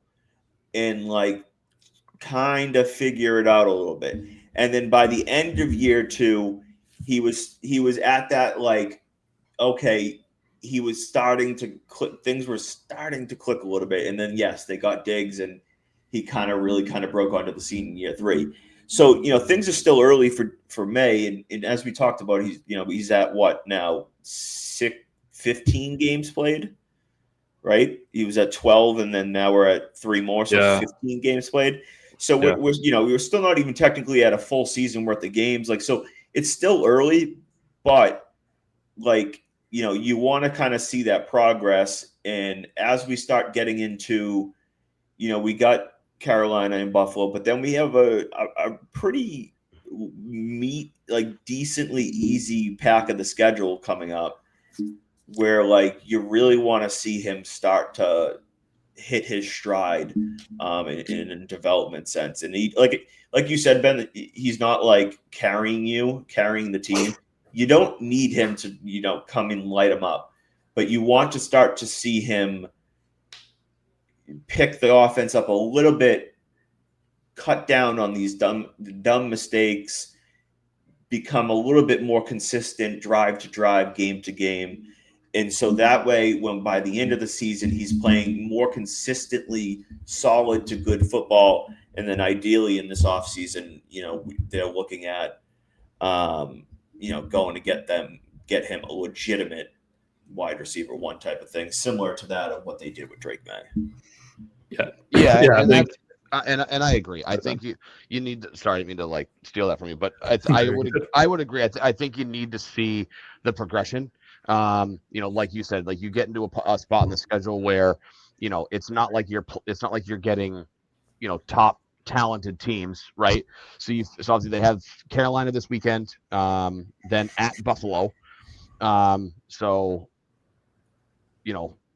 and like kind of figure it out a little bit. And then by the end of year 2, he was at that like, okay, he was starting to click. Things were starting to click a little bit. And then yes, they got Diggs, and he kind of broke onto the scene in year 3. So, things are still early for May, and as we talked about, he's at what now, 15 games played, right? He was at 12, and then now we're at 3 more, so 15 games played. So we're still not even technically at a full season worth of games. Like, so it's still early, but like, you want to kind of see that progress. And as we start getting into, we got Carolina and Buffalo, but then we have a pretty decently easy pack of the schedule coming up, where like you really want to see him start to hit his stride in a development sense. And he, like you said, Ben, he's not like carrying the team. You don't need him to come and light him up, but you want to start to see him pick the offense up a little bit, cut down on these dumb mistakes, become a little bit more consistent drive to drive, game to game. And so that way, when by the end of the season, he's playing more consistently solid to good football. And then ideally in this offseason, they're looking at, going to get him a legitimate wide receiver 1 type of thing, similar to that of what they did with Drake May. And I agree. I think you need to. Sorry, I didn't mean to like steal that from you, but I would agree. I think you need to see the progression. Like you said, like you get into a spot in the schedule where it's not like you're getting top talented teams, right? So obviously they have Carolina this weekend, then at Buffalo. So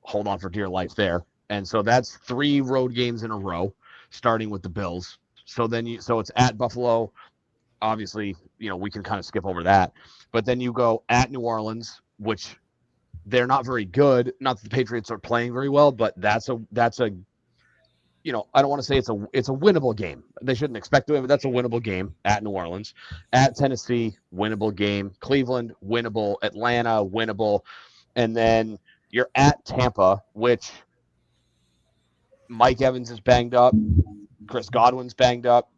hold on for dear life there. And so that's 3 road games in a row, starting with the Bills. So it's at Buffalo. Obviously, we can kind of skip over that. But then you go at New Orleans, which they're not very good. Not that the Patriots are playing very well, but that's a I don't want to say it's a winnable game. They shouldn't expect to win, but that's a winnable game at New Orleans. At Tennessee, winnable game. Cleveland, winnable. Atlanta, winnable. And then you're at Tampa, which Mike Evans is banged up. Chris Godwin's banged up.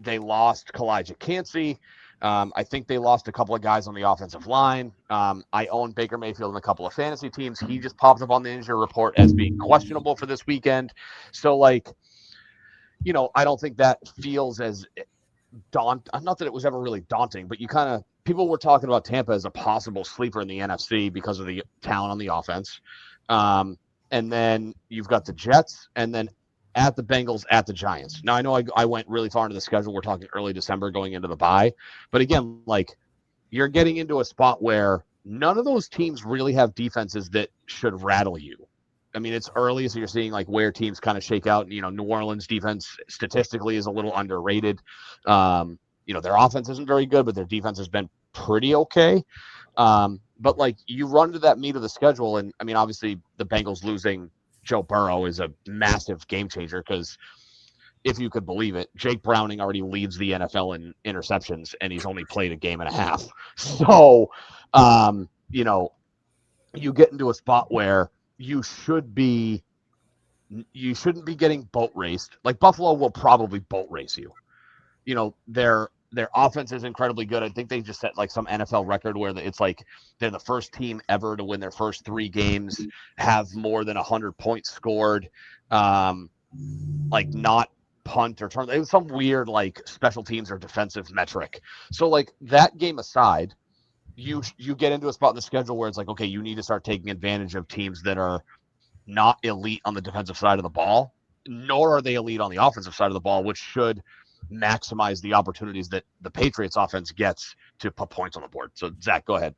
They lost Kalijah Cansey. I think they lost a couple of guys on the offensive line. I own Baker Mayfield in a couple of fantasy teams. He just popped up on the injury report as being questionable for this weekend. So, I don't think that feels as daunting. Not that it was ever really daunting, but people were talking about Tampa as a possible sleeper in the NFC because of the talent on the offense. And then you've got the Jets, and then at the Bengals, at the Giants. Now, I know I went really far into the schedule. We're talking early December going into the bye. But again, you're getting into a spot where none of those teams really have defenses that should rattle you. I mean, it's early, so you're seeing where teams kind of shake out. New Orleans defense statistically is a little underrated. Their offense isn't very good, but their defense has been pretty okay. But you run to that meat of the schedule, and I mean, obviously the Bengals losing Joe Burrow is a massive game changer because if you could believe it, Jake Browning already leads the NFL in interceptions, and he's only played a game and a half. So, you get into a spot where you shouldn't be getting boat raced. Like Buffalo will probably boat race you. Their offense is incredibly good. I think they just set some NFL record where it's they're the first team ever to win their first 3 games, have more than 100 points scored, not punt or turn. It was some weird special teams or defensive metric. So that game aside, you get into a spot in the schedule where it's okay, you need to start taking advantage of teams that are not elite on the defensive side of the ball, nor are they elite on the offensive side of the ball, which should maximize the opportunities that the Patriots offense gets to put points on the board. So Zach, go ahead.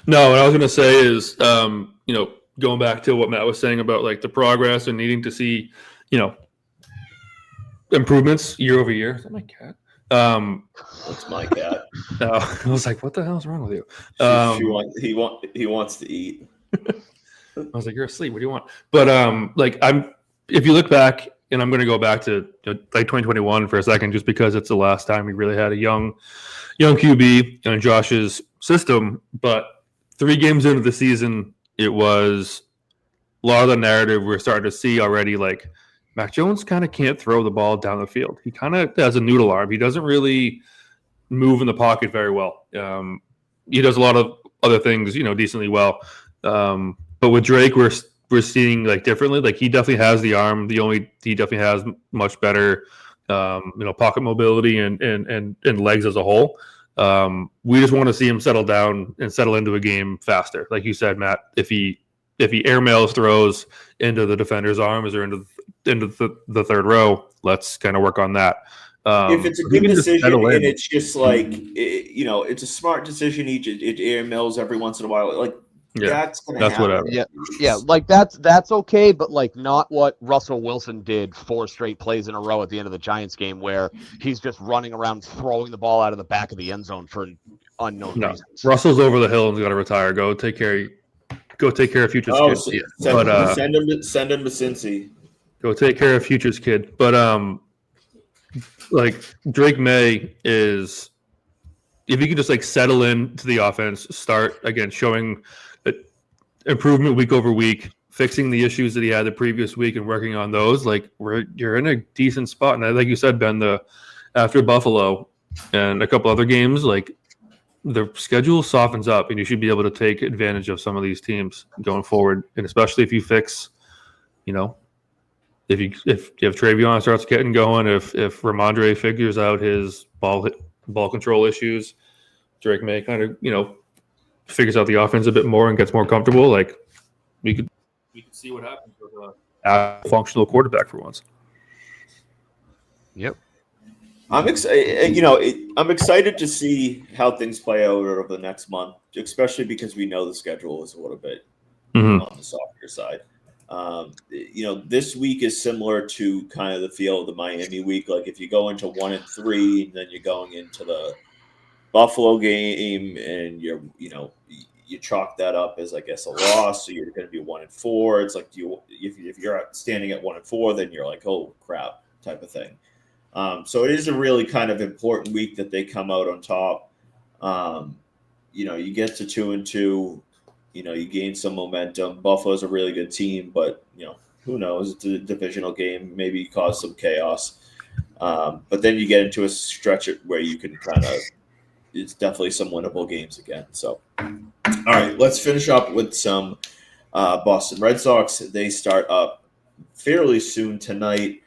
No, what I was going to say is, going back to what Matt was saying about the progress and needing to see, improvements year over year. Is that my cat? That's my cat. I was like, what the hell is wrong with you? He wants to eat. I was like, you're asleep. What do you want? But if you look back, and I'm going to go back to like 2021 for a second, just because it's the last time we really had a young QB in Josh's system. But 3 games into the season, it was a lot of the narrative we're starting to see already. Like Mac Jones kind of can't throw the ball down the field. He kind of has a noodle arm. He doesn't really move in the pocket very well. He does a lot of other things, decently well. But with Drake, we're seeing like differently. Like he definitely has the arm. He definitely has much better, pocket mobility and legs as a whole. We just want to see him settle down and settle into a game faster. Like you said, Matt, if he airmails throws into the defender's arms or into the third row, let's kind of work on that. If it's a good decision and it's just like it's a smart decision. It airmails every once in a while. Like that's whatever. Yeah, like that's okay, but like not what Russell Wilson did 4 straight plays in a row at the end of the Giants game, where he's just running around throwing the ball out of the back of the end zone for unknown reasons. Russell's over the hill and he's got to retire. Go take care of Future's kid. Send him to Cincy. Go take care of Future's kid. But like Drake May is, if you can just like settle into the offense, start again showing improvement week over week, fixing the issues that he had the previous week and working on those, like you're in a decent spot. And like you said, Ben, after Buffalo and a couple other games, like the schedule softens up and you should be able to take advantage of some of these teams going forward. And especially if you fix, if you have Travion starts getting going, if Ramondre figures out his ball control issues, Drake May kind of figures out the offense a bit more and gets more comfortable. Like we could see what happens with a functional quarterback for once. Yep. I'm excited. I'm excited to see how things play out over the next month, especially because we know the schedule is a little bit on the softer side. This week is similar to kind of the feel of the Miami week. Like if you go into 1-3, and then you're going into the Buffalo game, and you chalk that up as I guess a loss, so you're going to be 1-4. It's like if you're standing at 1-4, then you're like, oh crap, type of thing. So it is a really kind of important week that they come out on top. You get to 2-2. You gain some momentum. Buffalo's a really good team, but who knows? It's a divisional game, maybe cause some chaos. But then you get into a stretch where you can it's definitely some winnable games again. So, all right, let's finish up with some Boston Red Sox. They start up fairly soon tonight.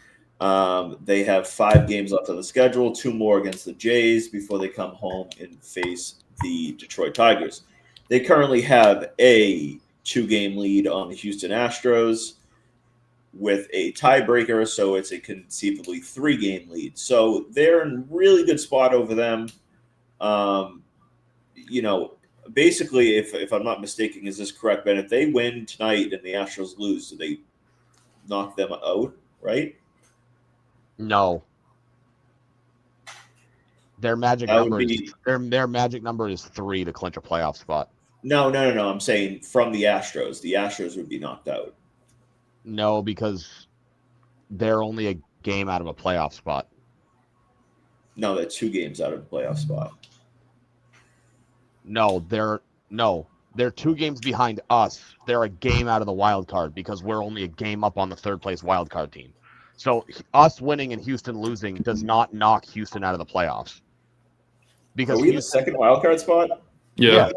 They have 5 games left on the schedule, 2 more against the Jays before they come home and face the Detroit Tigers. They currently have a 2-game lead on the Houston Astros with a tiebreaker, so it's a conceivably 3-game lead. So they're in a really good spot over them. Basically, if I'm not mistaken, is this correct, Ben? If they win tonight and the Astros lose, do they knock them out, right? No. Their magic number is 3 to clinch a playoff spot. No. I'm saying from the Astros. The Astros would be knocked out. No, because they're only a game out of a playoff spot. No, they're 2 games out of the playoff spot. No, they're 2 games behind us. They're a game out of the wild card because we're only a game up on the 3rd place wild card team. So us winning and Houston losing does not knock Houston out of the playoffs. Because are we in the 2nd wild card spot? Yeah.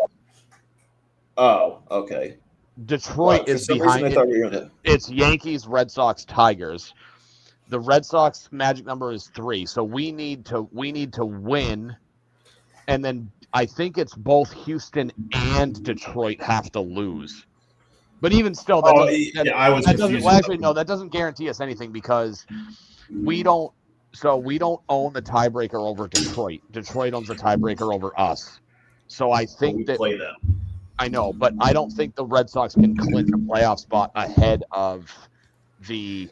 Oh, okay. Detroit is behind it. It's Yankees, Red Sox, Tigers. The Red Sox magic number is 3, so we need to win, and then I think it's both Houston and Detroit have to lose. But even still, that doesn't guarantee us anything because we don't own the tiebreaker over Detroit. Detroit owns the tiebreaker over us. So I think that play them. I know, but I don't think the Red Sox can clinch a playoff spot ahead of the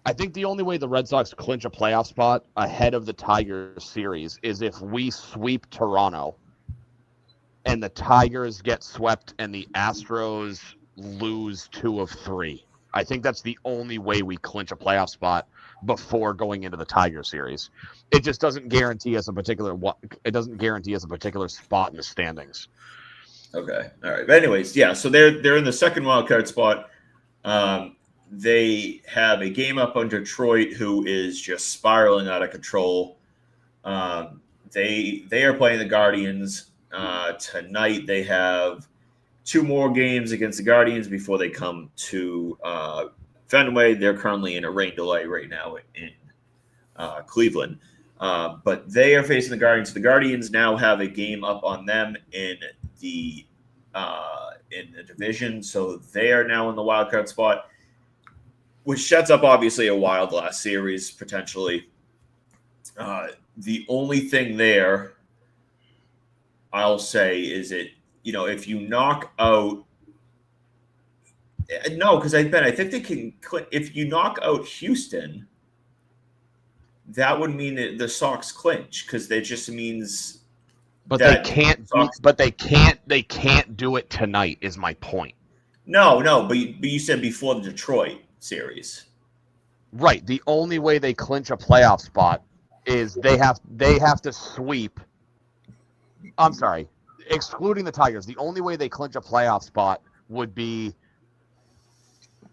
I think the only way the Red Sox clinch a playoff spot ahead of the Tigers series is if we sweep Toronto and the Tigers get swept and the Astros lose 2 of 3. I think that's the only way we clinch a playoff spot before going into the Tiger series. It just doesn't guarantee us a particular spot in the standings. Okay. All right. But anyways, yeah. So they're in the second wild card spot. They have a game up on Detroit, who is just spiraling out of control. They are playing the Guardians tonight. They have 2 more games against the Guardians before they come to Fenway. They're currently in a rain delay right now in Cleveland. But they are facing the Guardians. The Guardians now have a game up on them in the division, so they are now in the wild card spot, which sets up obviously a wild last series potentially. The only thing there, I'll say, is if you knock out. No, because I think they can. If you knock out Houston, that would mean that the Sox clinch, because that just means. But they can't. They can't do it tonight. Is my point. No. But you said before the Detroit series. Right. The only way they clinch a playoff spot is they have to sweep. I'm sorry, excluding the Tigers. The only way they clinch a playoff spot would be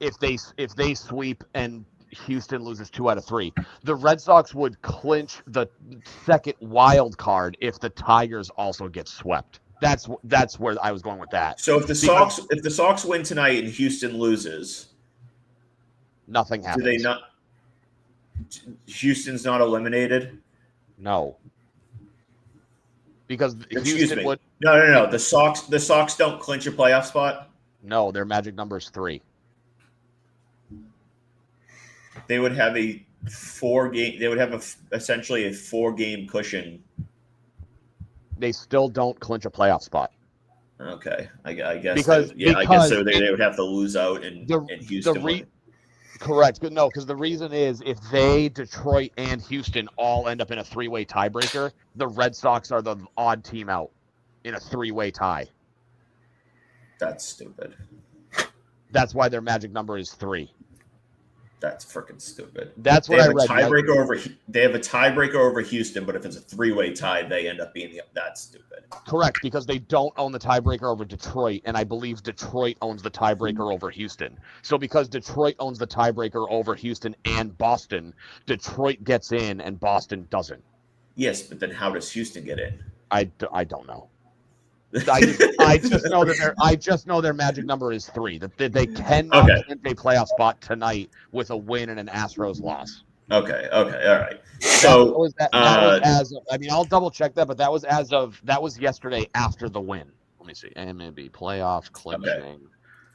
if they sweep and Houston loses 2 out of 3. The Red Sox would clinch the second wild card if the Tigers also get swept. That's where I was going with that. So if the Sox win tonight and Houston loses, nothing happens. Do they not? Houston's not eliminated? No. Because Houston would. No. The Sox don't clinch a playoff spot? No, their magic number is 3. They would have a 4-game. They would have essentially a 4-game cushion. They still don't clinch a playoff spot. Okay, I guess. Because I guess so. They would have to lose out in Houston. Correct. No, because the reason is if Detroit and Houston all end up in a 3-way tiebreaker, the Red Sox are the odd team out in a 3-way tie. That's stupid. That's why their magic number is 3. That's freaking stupid. That's what I read. They have a tiebreaker over Houston, but if it's a 3-way tie, they end up being that's stupid. Correct, because they don't own the tiebreaker over Detroit, and I believe Detroit owns the tiebreaker over Houston. So because Detroit owns the tiebreaker over Houston and Boston, Detroit gets in and Boston doesn't. Yes, but then how does Houston get in? I don't know. I just know their magic number is 3. That they cannot clinch a playoff spot tonight with a win and an Astros loss. Okay, all right. So I'll double check that, but that was yesterday after the win. Let me see. MLB playoff clinching. Okay.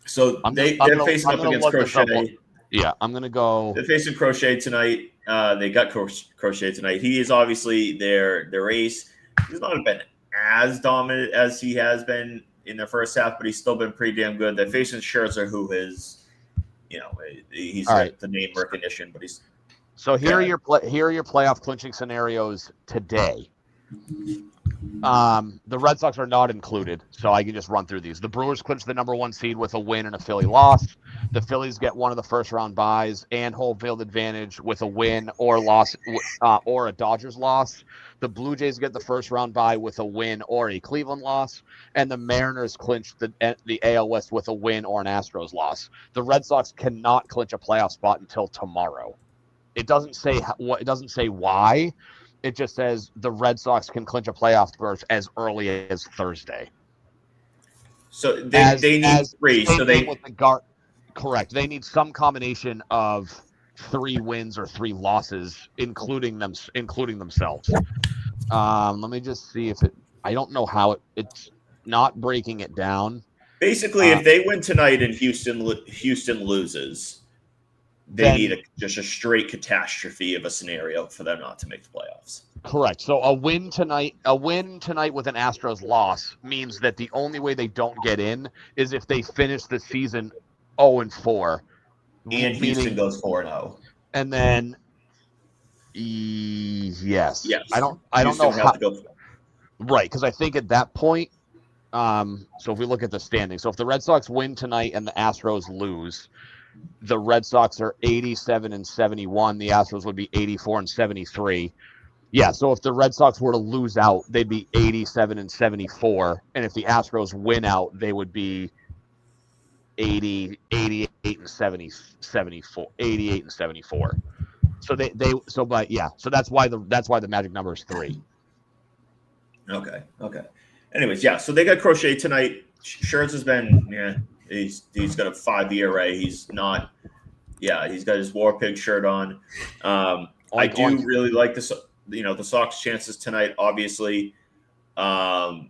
So they're facing up against Crochet. Yeah, I'm gonna go. They're facing Crochet tonight. They got Crochet tonight. He is obviously their ace. He's not been as dominant as he has been in the first half, but he's still been pretty damn good. They're facing Scherzer, who is, he's the name recognition, but he's. So here are your playoff clinching scenarios today. The Red Sox are not included, so I can just run through these. The Brewers clinch the number 1 seed with a win and a Philly loss. The Phillies get one of the first-round byes and home field advantage with a win or loss, or a Dodgers loss. The Blue Jays get the first-round bye with a win or a Cleveland loss, and the Mariners clinch the AL West with a win or an Astros loss. The Red Sox cannot clinch a playoff spot until tomorrow. It doesn't say what. It doesn't say why. It just says the Red Sox can clinch a playoff berth as early as Thursday. So they need 3. So correct. They need some combination of 3 wins or 3 losses, including themselves. Let me just see if it. I don't know how it's not breaking it down. Basically, if they win tonight and Houston loses, they need just a straight catastrophe of a scenario for them not to make the playoffs. Correct. So a win tonight with an Astros loss means that the only way they don't get in is if they finish the season 0-4. And Houston goes 4-0. And then yes. I don't Houston know would have how to go. right, because I think at that point, so if we look at the standings, so if the Red Sox win tonight and the Astros lose, the Red Sox are 87 and 71. The Astros would be 84 and 73. Yeah, so if the Red Sox were to lose out, they'd be 87 and 74. And if the Astros win out, they would be 88 and 74, 88 and 74. So so that's why the magic number is 3. Okay. Anyways, yeah. So they got Crochet tonight. Scherzer's been he's got a 5 ERA. He's not. Yeah, he's got his War Pig shirt on. I do really like this. The Sox chances tonight. Obviously, they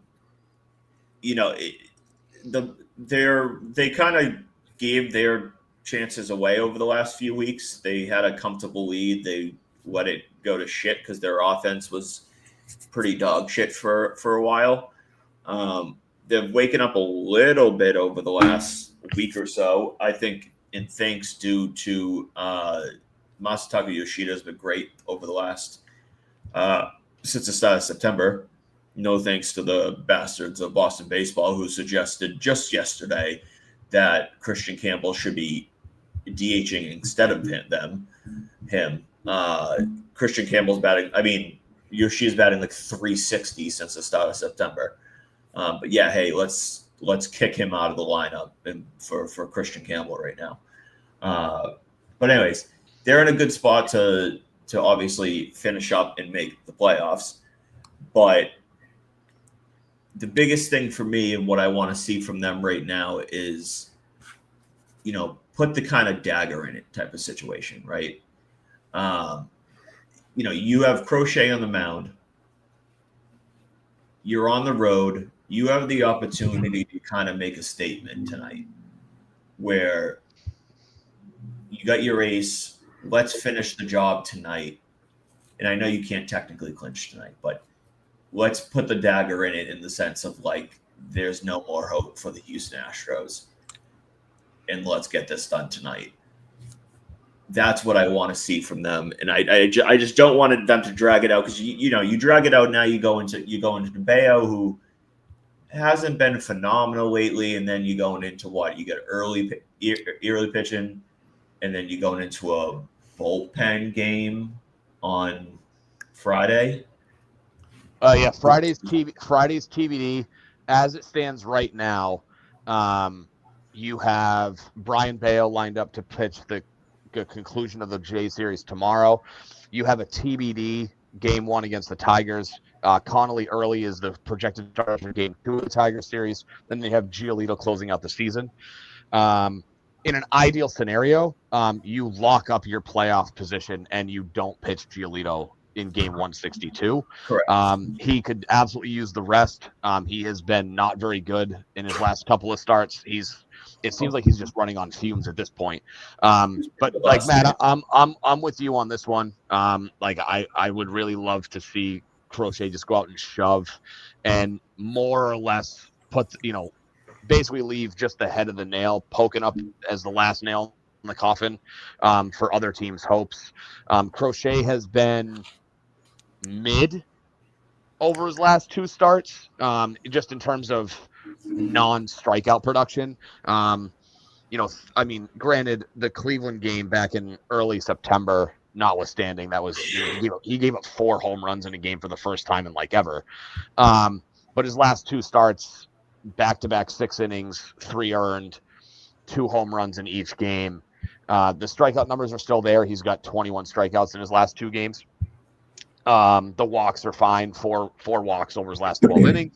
kind of gave their chances away over the last few weeks. They had a comfortable lead. They let it go to shit because their offense was pretty dog shit for a while. They've waken up a little bit over the last week or so. I think, and thanks due to Masataka Yoshida has been great over the last since the start of September. No thanks to the bastards of Boston baseball who suggested just yesterday that Christian Campbell should be DHing instead of him. Christian Campbell's batting. I mean, Yoshida's batting like 360 since the start of September. But yeah, hey, let's kick him out of the lineup for Christian Campbell right now. But anyways, they're in a good spot to obviously finish up and make the playoffs. But the biggest thing for me and what I want to see from them right now is, put the kind of dagger in it type of situation, right? You have Crochet on the mound. You're on the road. You have the opportunity to kind of make a statement tonight where you got your ace. Let's finish the job tonight. And I know you can't technically clinch tonight, but let's put the dagger in it in the sense of like, there's no more hope for the Houston Astros. And let's get this done tonight. That's what I want to see from them. And I just don't want them to drag it out because, you drag it out now, you go into Bayo, who hasn't been phenomenal lately. And then you going into what? You get early pitching, and then you going into a bullpen game on Friday. Friday's TBD. As it stands right now, you have Brian Bayo lined up to pitch the conclusion of the J series tomorrow. You have a TBD game 1 against the Tigers. Connolly early is the projected start for game 2 of the Tigers series. Then they have Giolito closing out the season. In an ideal scenario, you lock up your playoff position and you don't pitch Giolito in game 162. Correct. He could absolutely use the rest. He has been not very good in his last couple of starts. It seems like he's just running on fumes at this point. But like Matt, I'm with you on this one. I would really love to see Crochet just go out and shove and more or less basically leave just the head of the nail poking up as the last nail in the coffin for other teams' hopes. Crochet has been mid over his last 2 starts, just in terms of non-strikeout production. Granted, the Cleveland game back in early September, notwithstanding, that was he gave up 4 home runs in a game for the first time in like ever. But his last 2 starts, back-to-back 6 innings, 3 earned, 2 home runs in each game. The strikeout numbers are still there. He's got 21 strikeouts in his last 2 games. The walks are fine, 4 walks over his last 12 innings.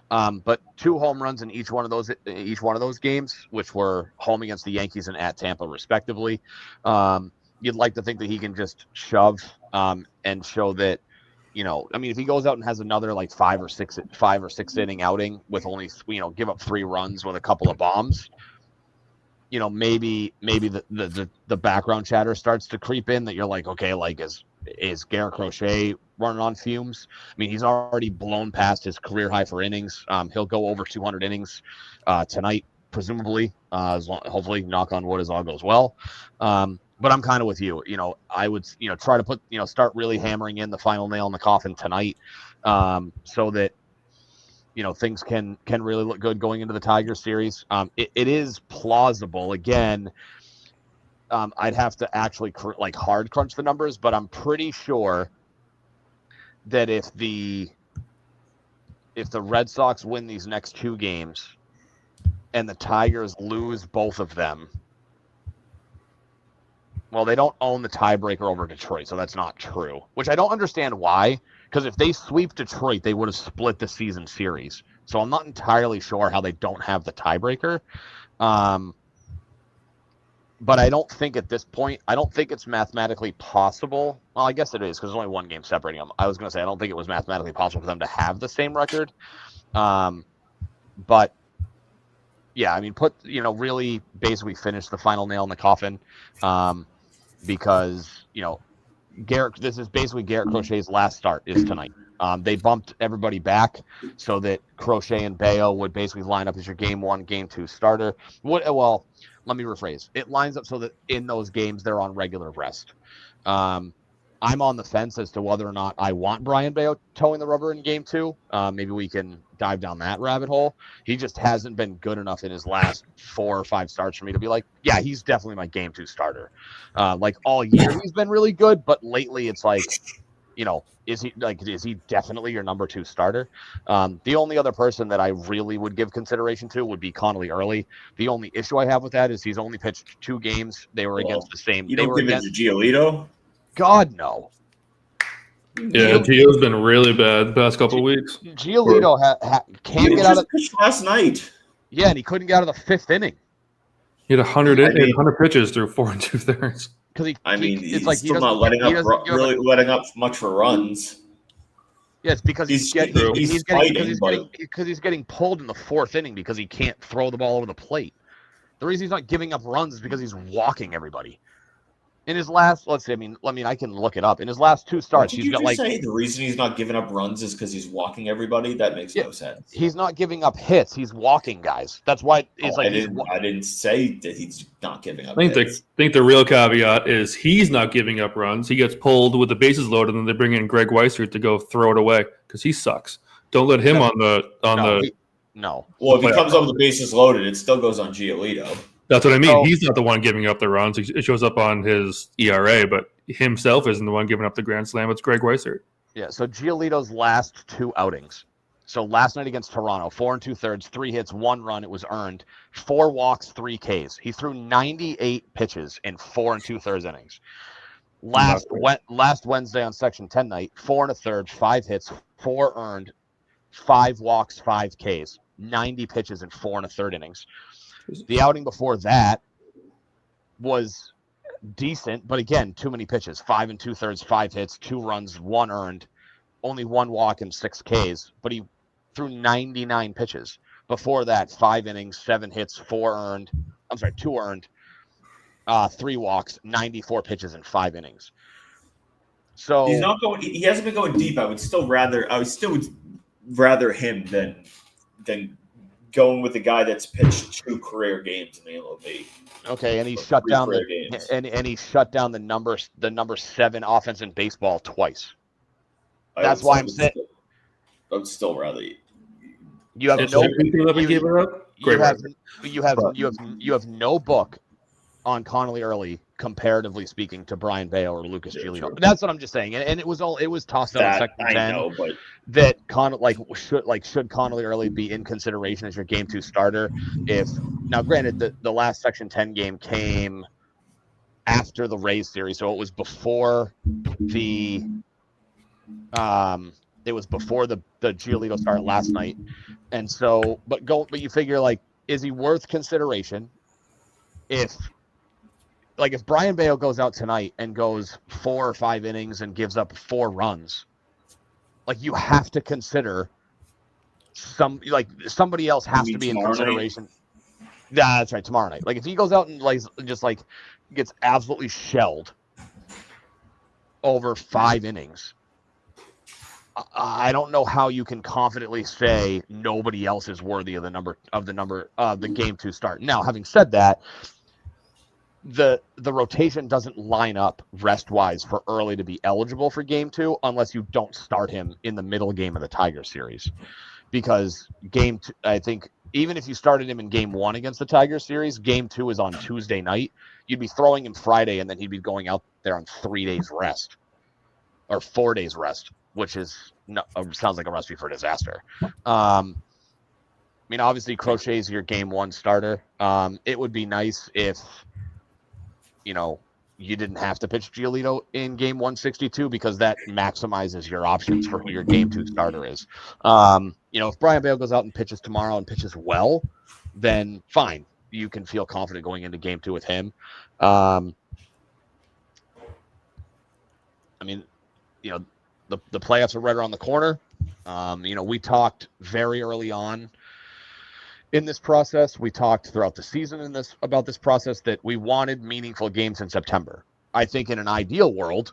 But 2 home runs in each one of those games, which were home against the Yankees and at Tampa, respectively. You'd like to think that he can just shove and show that, if he goes out and has another like 5 or 6 inning outing with only, give up 3 runs with a couple of bombs, maybe the background chatter starts to creep in that you're like, okay, like is Garrett Crochet running on fumes? I mean, he's already blown past his career high for innings. He'll go over 200 innings tonight, presumably. Hopefully, knock on wood, as all goes well. But I'm kind of with you. I would, try to put, start really hammering in the final nail in the coffin tonight, so that things can really look good going into the Tigers series. It is plausible. Again, I'd have to actually hard crunch the numbers, but I'm pretty sure that if the Red Sox win these next 2 games and the Tigers lose both of them, well, they don't own the tiebreaker over Detroit, so that's not true, which I don't understand why, because if they sweep Detroit, they would have split the season series. So I'm not entirely sure how they don't have the tiebreaker. But I don't think at this point, I don't think it's mathematically possible. Well, I guess it is because there's only 1 game separating them. I was going to say I don't think it was mathematically possible for them to have the same record. But yeah, I mean, really basically finish the final nail in the coffin, because this is basically Garrett Crochet's last start is tonight. They bumped everybody back so that Crochet and Bayo would basically line up as your game 1, game 2 starter. Well, let me rephrase. It lines up so that in those games they're on regular rest. I'm on the fence as to whether or not I want Brian Bayo towing the rubber in game 2. Maybe we can dive down that rabbit hole. He just hasn't been good enough in his last 4 or 5 starts for me to be like, yeah, he's definitely my game 2 starter. All year he's been really good, but lately it's like, is he definitely your number 2 starter? The only other person that I really would give consideration to would be Connolly Early. The only issue I have with that is he's only pitched 2 games. They were against the same. You don't give it to Giolito? God, no. Yeah, Gio's been really bad the past couple of weeks. Giolito can't get out of last night. Yeah, and he couldn't get out of the 5th inning. He had 100 pitches through 4 2/3. Because he's like still not letting up much for runs. Yeah, it's because he's getting pulled in the 4th inning because he can't throw the ball over the plate. The reason he's not giving up runs is because he's walking everybody. In his last, let's see, I mean, I can look it up. In his last 2 starts, he's got say the reason he's not giving up runs is because he's walking everybody. That makes no sense. He's not giving up hits. He's walking guys. That's why it's I didn't say that he's not giving up. I think the real caveat is he's not giving up runs. He gets pulled with the bases loaded, and then they bring in Greg Weissert to go throw it away because he sucks. Don't let him No. Well, if he comes up with the bases loaded, it still goes on Giolito. That's what I mean. So, he's not the one giving up the runs. It shows up on his ERA, but himself isn't the one giving up the grand slam. It's Greg Weissert. Yeah, so Giolito's last 2 outings. So last night against Toronto, 4 2/3, 3 hits, 1 run. It was earned. 4 walks, 3 Ks. He threw 98 pitches in 4 2/3 innings. Last Wednesday on Section 10 night, 4 1/3, 5 hits, 4 earned, 5 walks, 5 Ks. 90 pitches in 4 1/3 innings. The outing before that was decent, but again, too many pitches. 5 2/3, 5 hits, 2 runs, 1 earned, only 1 walk and 6 Ks. But he threw 99 pitches. Before that, 5 innings, 7 hits, 2 earned, 3 walks, 94 pitches in 5 innings. So he's not going. He hasn't been going deep. I would still rather him than going with the guy that's pitched 2 career games in the MLB. Okay, and he shut down he shut down the number 7 offense in baseball twice. That's why I'm saying I would still rather. You have no book on Connolly Early, comparatively speaking, to Brian Bayo or Lucas Giolito. That's what I'm just saying, and it was tossed out in Section 10. I know, but that should Connolly Early be in consideration as your game 2 starter? Now, granted, the last Section 10 game came after the Rays series, so it was before the Giolito start last night, and so but you figure, is he worth consideration if Brian Bayo goes out tonight and goes 4 or 5 innings and gives up 4 runs, you have to consider somebody else has to be in consideration. Yeah, that's right. Tomorrow night. If he goes out and just gets absolutely shelled over 5 innings, I don't know how you can confidently say nobody else is worthy of the game 2 start. Now, having said that, the rotation doesn't line up rest-wise for early to be eligible for Game 2 unless you don't start him in the middle game of the Tiger series. Because Game 2, I think, even if you started him in Game 1 against the Tiger series, Game 2 is on Tuesday night. You'd be throwing him Friday, and then he'd be going out there on 3 days rest. Or 4 days rest, which is sounds like a recipe for disaster. I mean, obviously, Crochet's your Game 1 starter. It would be nice if, you didn't have to pitch Giolito in Game 162 because that maximizes your options for who your Game 2 starter is. If Brian Bale goes out and pitches tomorrow and pitches well, then fine. You can feel confident going into Game 2 with him. I mean, the playoffs are right around the corner. We talked very early on in this process. We talked throughout the season about this process that we wanted meaningful games in September. I think in an ideal world,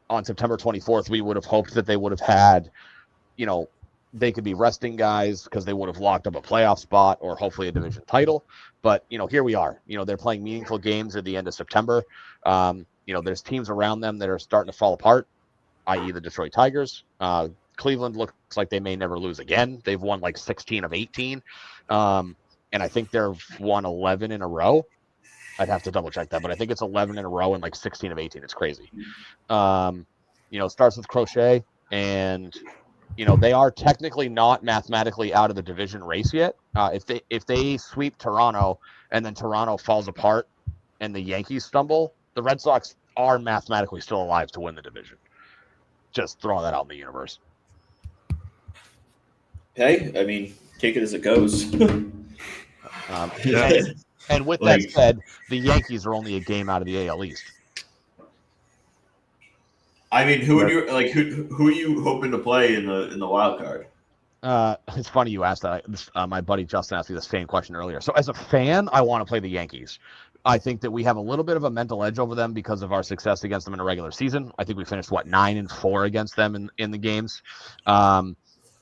on September 24th, we would have hoped that they would have had, they could be resting guys because they would have locked up a playoff spot or hopefully a division title. But, here we are. They're playing meaningful games at the end of September. There's teams around them that are starting to fall apart, i.e. the Detroit Tigers. Cleveland looks like they may never lose again. They've won like 16 of 18. And I think they've won 11 in a row. I'd have to double check that, but I think it's 11 in a row and like 16 of 18. It's crazy. Starts with Crochet, and they are technically not mathematically out of the division race yet. If they sweep Toronto and then Toronto falls apart and the Yankees stumble, the Red Sox are mathematically still alive to win the division. Just throwing that out in the universe. Hey, I mean, take it as it goes. And with that said, the Yankees are only a game out of the AL East. I mean, who are you hoping to play in the wild card? It's funny you asked that. My buddy Justin asked me the same question earlier. So as a fan, I want to play the Yankees. I think that we have a little bit of a mental edge over them because of our success against them in a regular season. I think we finished 9-4 against them in the games.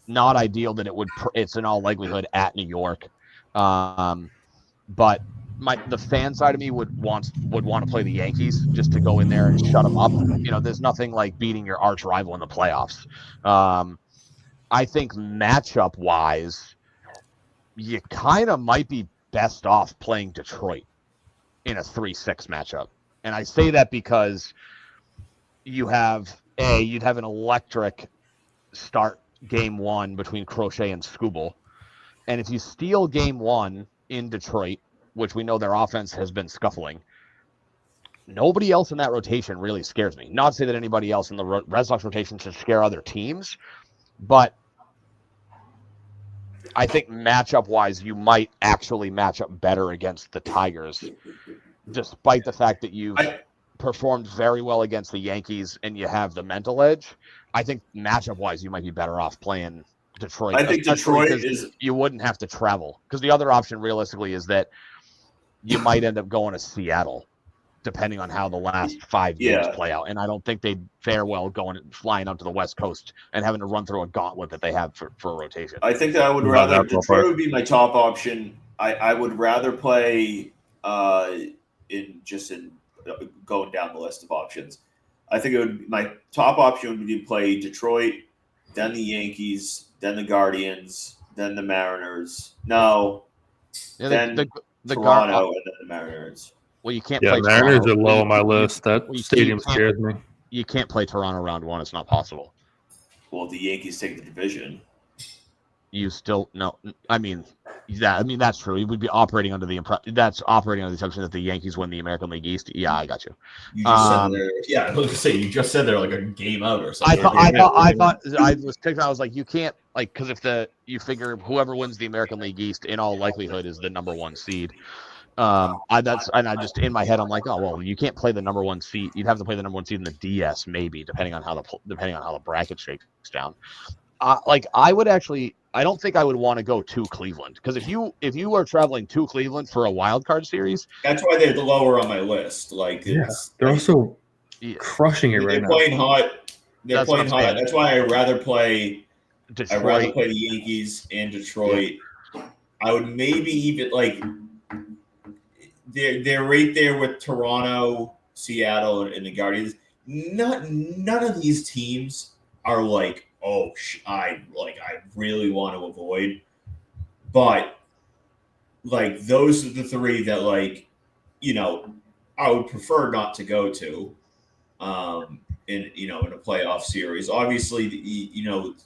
Not ideal that it's in all likelihood at New York. But the fan side of me would want to play the Yankees just to go in there and shut them up. There's nothing like beating your arch rival in the playoffs. I think matchup wise, you kind of might be best off playing Detroit in a 3-6 matchup. And I say that because you'd have an electric start Game 1 between Crochet and Skubal. And if you steal Game 1 in Detroit, which we know their offense has been scuffling, nobody else in that rotation really scares me. Not to say that anybody else in the Red Sox rotation should scare other teams, but I think matchup-wise, you might actually match up better against the Tigers, despite the fact that you've performed very well against the Yankees and you have the mental edge. I think matchup-wise, you might be better off playing Detroit. I think Detroit you wouldn't have to travel, because the other option realistically is that you might end up going to Seattle, depending on how the last 5 games play out. And I don't think they'd fare well flying out to the West Coast and having to run through a gauntlet that they have for a rotation. I think that I would rather Detroit would be my top option. I would rather play in going down the list of options. I think my top option would be to play Detroit, then the Yankees, then the Guardians, then the Mariners. No, then the Toronto, and then the Mariners. Well, you can't play Mariners Toronto. are low on my list. That stadium scares me. You can't play Toronto round 1. It's not possible. Well, the Yankees take the division. You still no. I mean, that's true. You would be operating under the assumption that the Yankees win the American League East. Yeah, I got you. You just said they're. Yeah, I was gonna say you just said they're like a game out or something. I thought I was thinking. I was like, you can't because if you figure whoever wins the American League East in all likelihood is the number 1 seed. I just in my head I'm like, oh well, you can't play the number 1 seed. You'd have to play the number 1 seed in the DS maybe, depending on how the bracket shakes down. I don't think I would want to go to Cleveland, because if you are traveling to Cleveland for a wild card series, that's why they're lower on my list. They're also crushing it right now. They're playing hot. They're playing hot. That's why I'd rather play Detroit. I'd rather play the Yankees and Detroit. Yeah. I would maybe even they're right there with Toronto, Seattle, and the Guardians. None of these teams are like, I really want to avoid, but like those are the three that I would prefer not to go to. In a playoff series, obviously,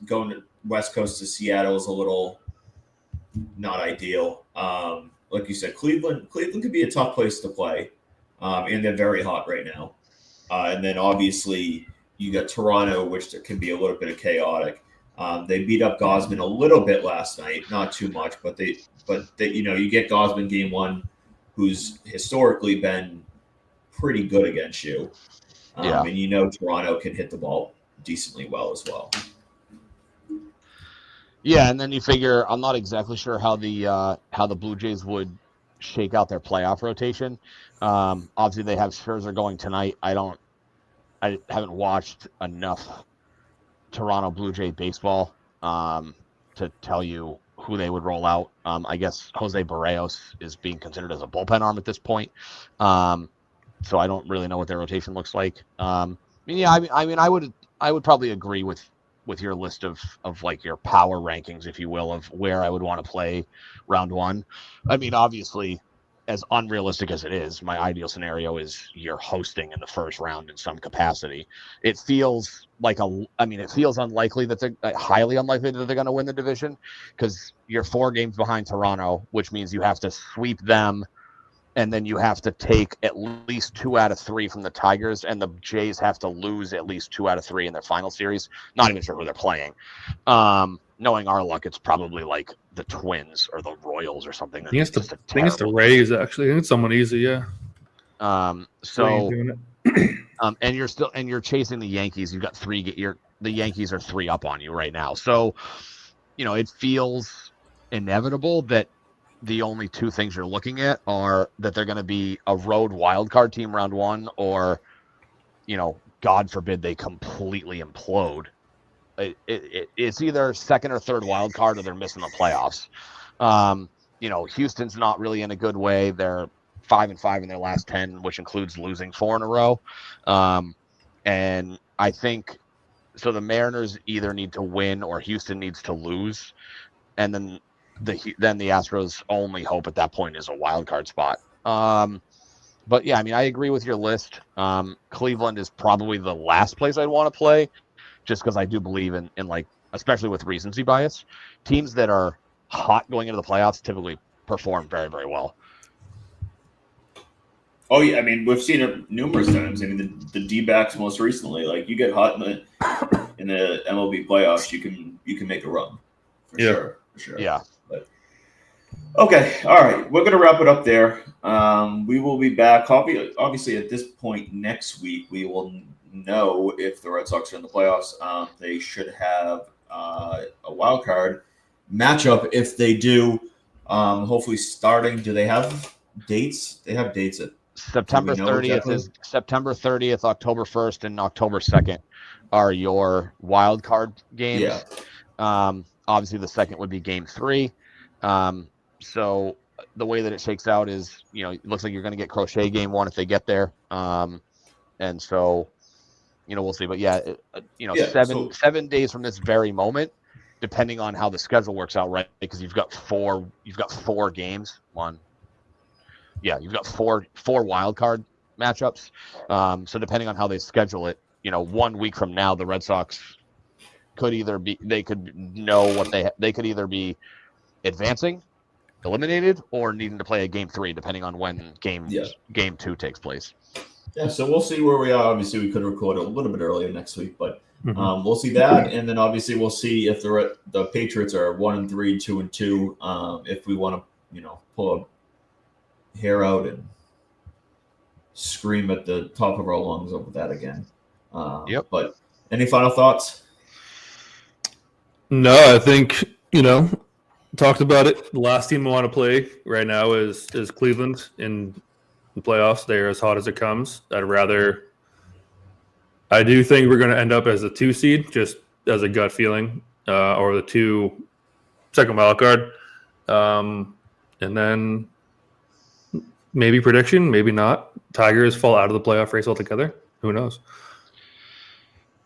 going to West Coast to Seattle is a little not ideal. Like you said, Cleveland could be a tough place to play, and they're very hot right now. And then obviously you got Toronto, which can be a little bit of chaotic. They beat up Gosman a little bit last night, not too much, but you get Gosman game one, who's historically been pretty good against you. And Toronto can hit the ball decently well as well. Yeah, and then you figure I'm not exactly sure how the Blue Jays would shake out their playoff rotation. Obviously, they have Scherzer going tonight. I haven't watched enough Toronto Blue Jay baseball to tell you who they would roll out. I guess Jose Barrios is being considered as a bullpen arm at this point. So I don't really know what their rotation looks like. I would probably agree with your list of like your power rankings, if you will, of where I would want to play round one. I mean, obviously, as unrealistic as it is, my ideal scenario is you're hosting in the first round in some capacity. It feels unlikely that they're highly unlikely that they're going to win the division because you're 4 games behind Toronto, which means you have to sweep them. And then you have to take at least 2 out of 3 from the Tigers, and the Jays have to lose at least 2 out of 3 in their final series. Not even sure who they're playing. Knowing our luck, it's probably like the Twins or the Royals or something. I think it's the Rays, actually. I think it's someone easy, yeah. And you're chasing the Yankees. You've got the Yankees are 3 up on you right now. So, it feels inevitable that the only 2 things you're looking at are that they're going to be a road wild card team round one, or, God forbid they completely implode. It's either second or third wild card or they're missing the playoffs. Houston's not really in a good way. They're 5-5 in their last 10, which includes losing 4 in a row. And I think so. The Mariners either need to win or Houston needs to lose, and then the Astros' only hope at that point is a wild card spot. But yeah, I mean, I agree with your list. Cleveland is probably the last place I'd want to play, just because I do believe in like, especially with recency bias, teams that are hot going into the playoffs typically perform very, very well. Oh yeah, I mean, we've seen it numerous times. I mean, the D-backs most recently, like you get hot in the MLB playoffs, you can make a run for sure. Yeah. Okay, all right. We're going to wrap it up there. We will be back. Obviously, at this point next week, we will know if the Red Sox are in the playoffs. They should have a wild card matchup if they do. Hopefully, starting. Do they have dates? They have dates at September 30th is September 30th, October 1st, and October 2nd are your wild card games. Yeah. Obviously, the second would be Game 3. So the way that it shakes out is, it looks like you're going to get Crochet Game 1 if they get there. And so, we'll see. But yeah, 7 days from this very moment, depending on how the schedule works out, right? Because you've got 4 games. You've got four wild card matchups. So depending on how they schedule it, 1 week from now, the Red Sox could either be advancing, eliminated, or needing to play a Game 3, depending on when Game 2 takes place. Yeah, so we'll see where we are. Obviously, we could record a little bit earlier next week, but we'll see that, and then obviously we'll see if the Patriots are 1-3, 2-2. If we want to, pull a hair out and scream at the top of our lungs over that again. But any final thoughts? No, I think talked about it. The last team I want to play right now is Cleveland in the playoffs. They're as hot as it comes. I do think we're going to end up as a 2 seed, just as a gut feeling, or the second wild card. And then maybe prediction, maybe not. Tigers fall out of the playoff race altogether. Who knows?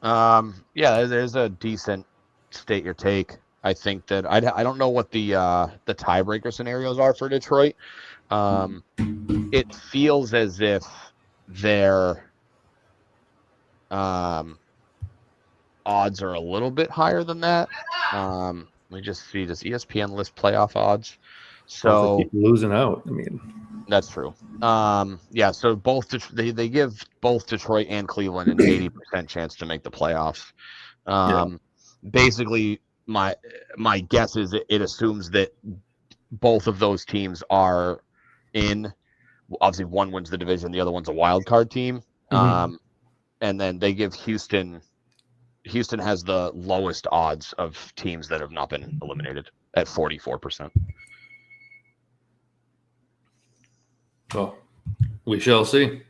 Yeah, there's a decent state your take. I think that I don't know what the tiebreaker scenarios are for Detroit. It feels as if their odds are a little bit higher than that. Let me just see. Does ESPN list playoff odds? Well, So they keep losing out. I mean, that's true. Yeah. So both they give both Detroit and Cleveland an 80% chance to make the playoffs. Basically, my guess is it assumes that both of those teams are in. Obviously, one wins the division, the other one's a wild card team. And then they give Houston. Houston has the lowest odds of teams that have not been eliminated at 44%. well, we shall see.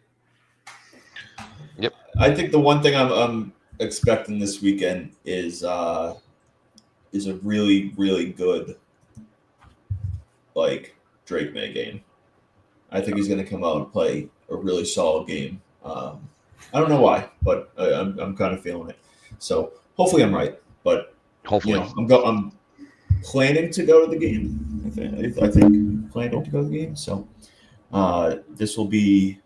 Yep. I think the one thing I'm expecting this weekend is a really, really good Drake May game. I think he's going to come out and play a really solid game. I don't know why, but I'm kind of feeling it. So hopefully I'm right. But Hopefully, I'm planning to go to the game. I think planning to go to the game. So this will be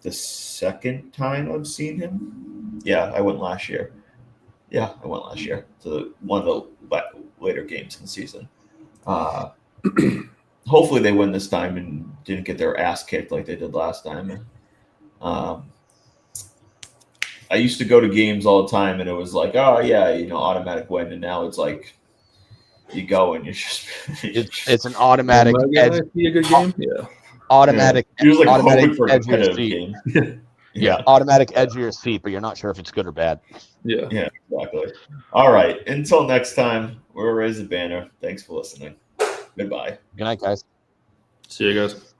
the second time I've seen him. Yeah, I went last year. Yeah, I went last year to one of the later games in the season. Hopefully they win this time and didn't get their ass kicked like they did last time. I used to go to games all the time, and it was like, oh yeah, automatic win, and now it's like you go and you just it's an automatic edge. Be a good game. Yeah. Automatic. Yeah. You're just like automatic hoping for a edge of your competitive seat. game. Yeah, automatic edge of your seat, but you're not sure if it's good or bad. Yeah. Yeah, exactly. All right. Until next time, we'll raise the banner. Thanks for listening. Goodbye. Good night, guys. See you guys.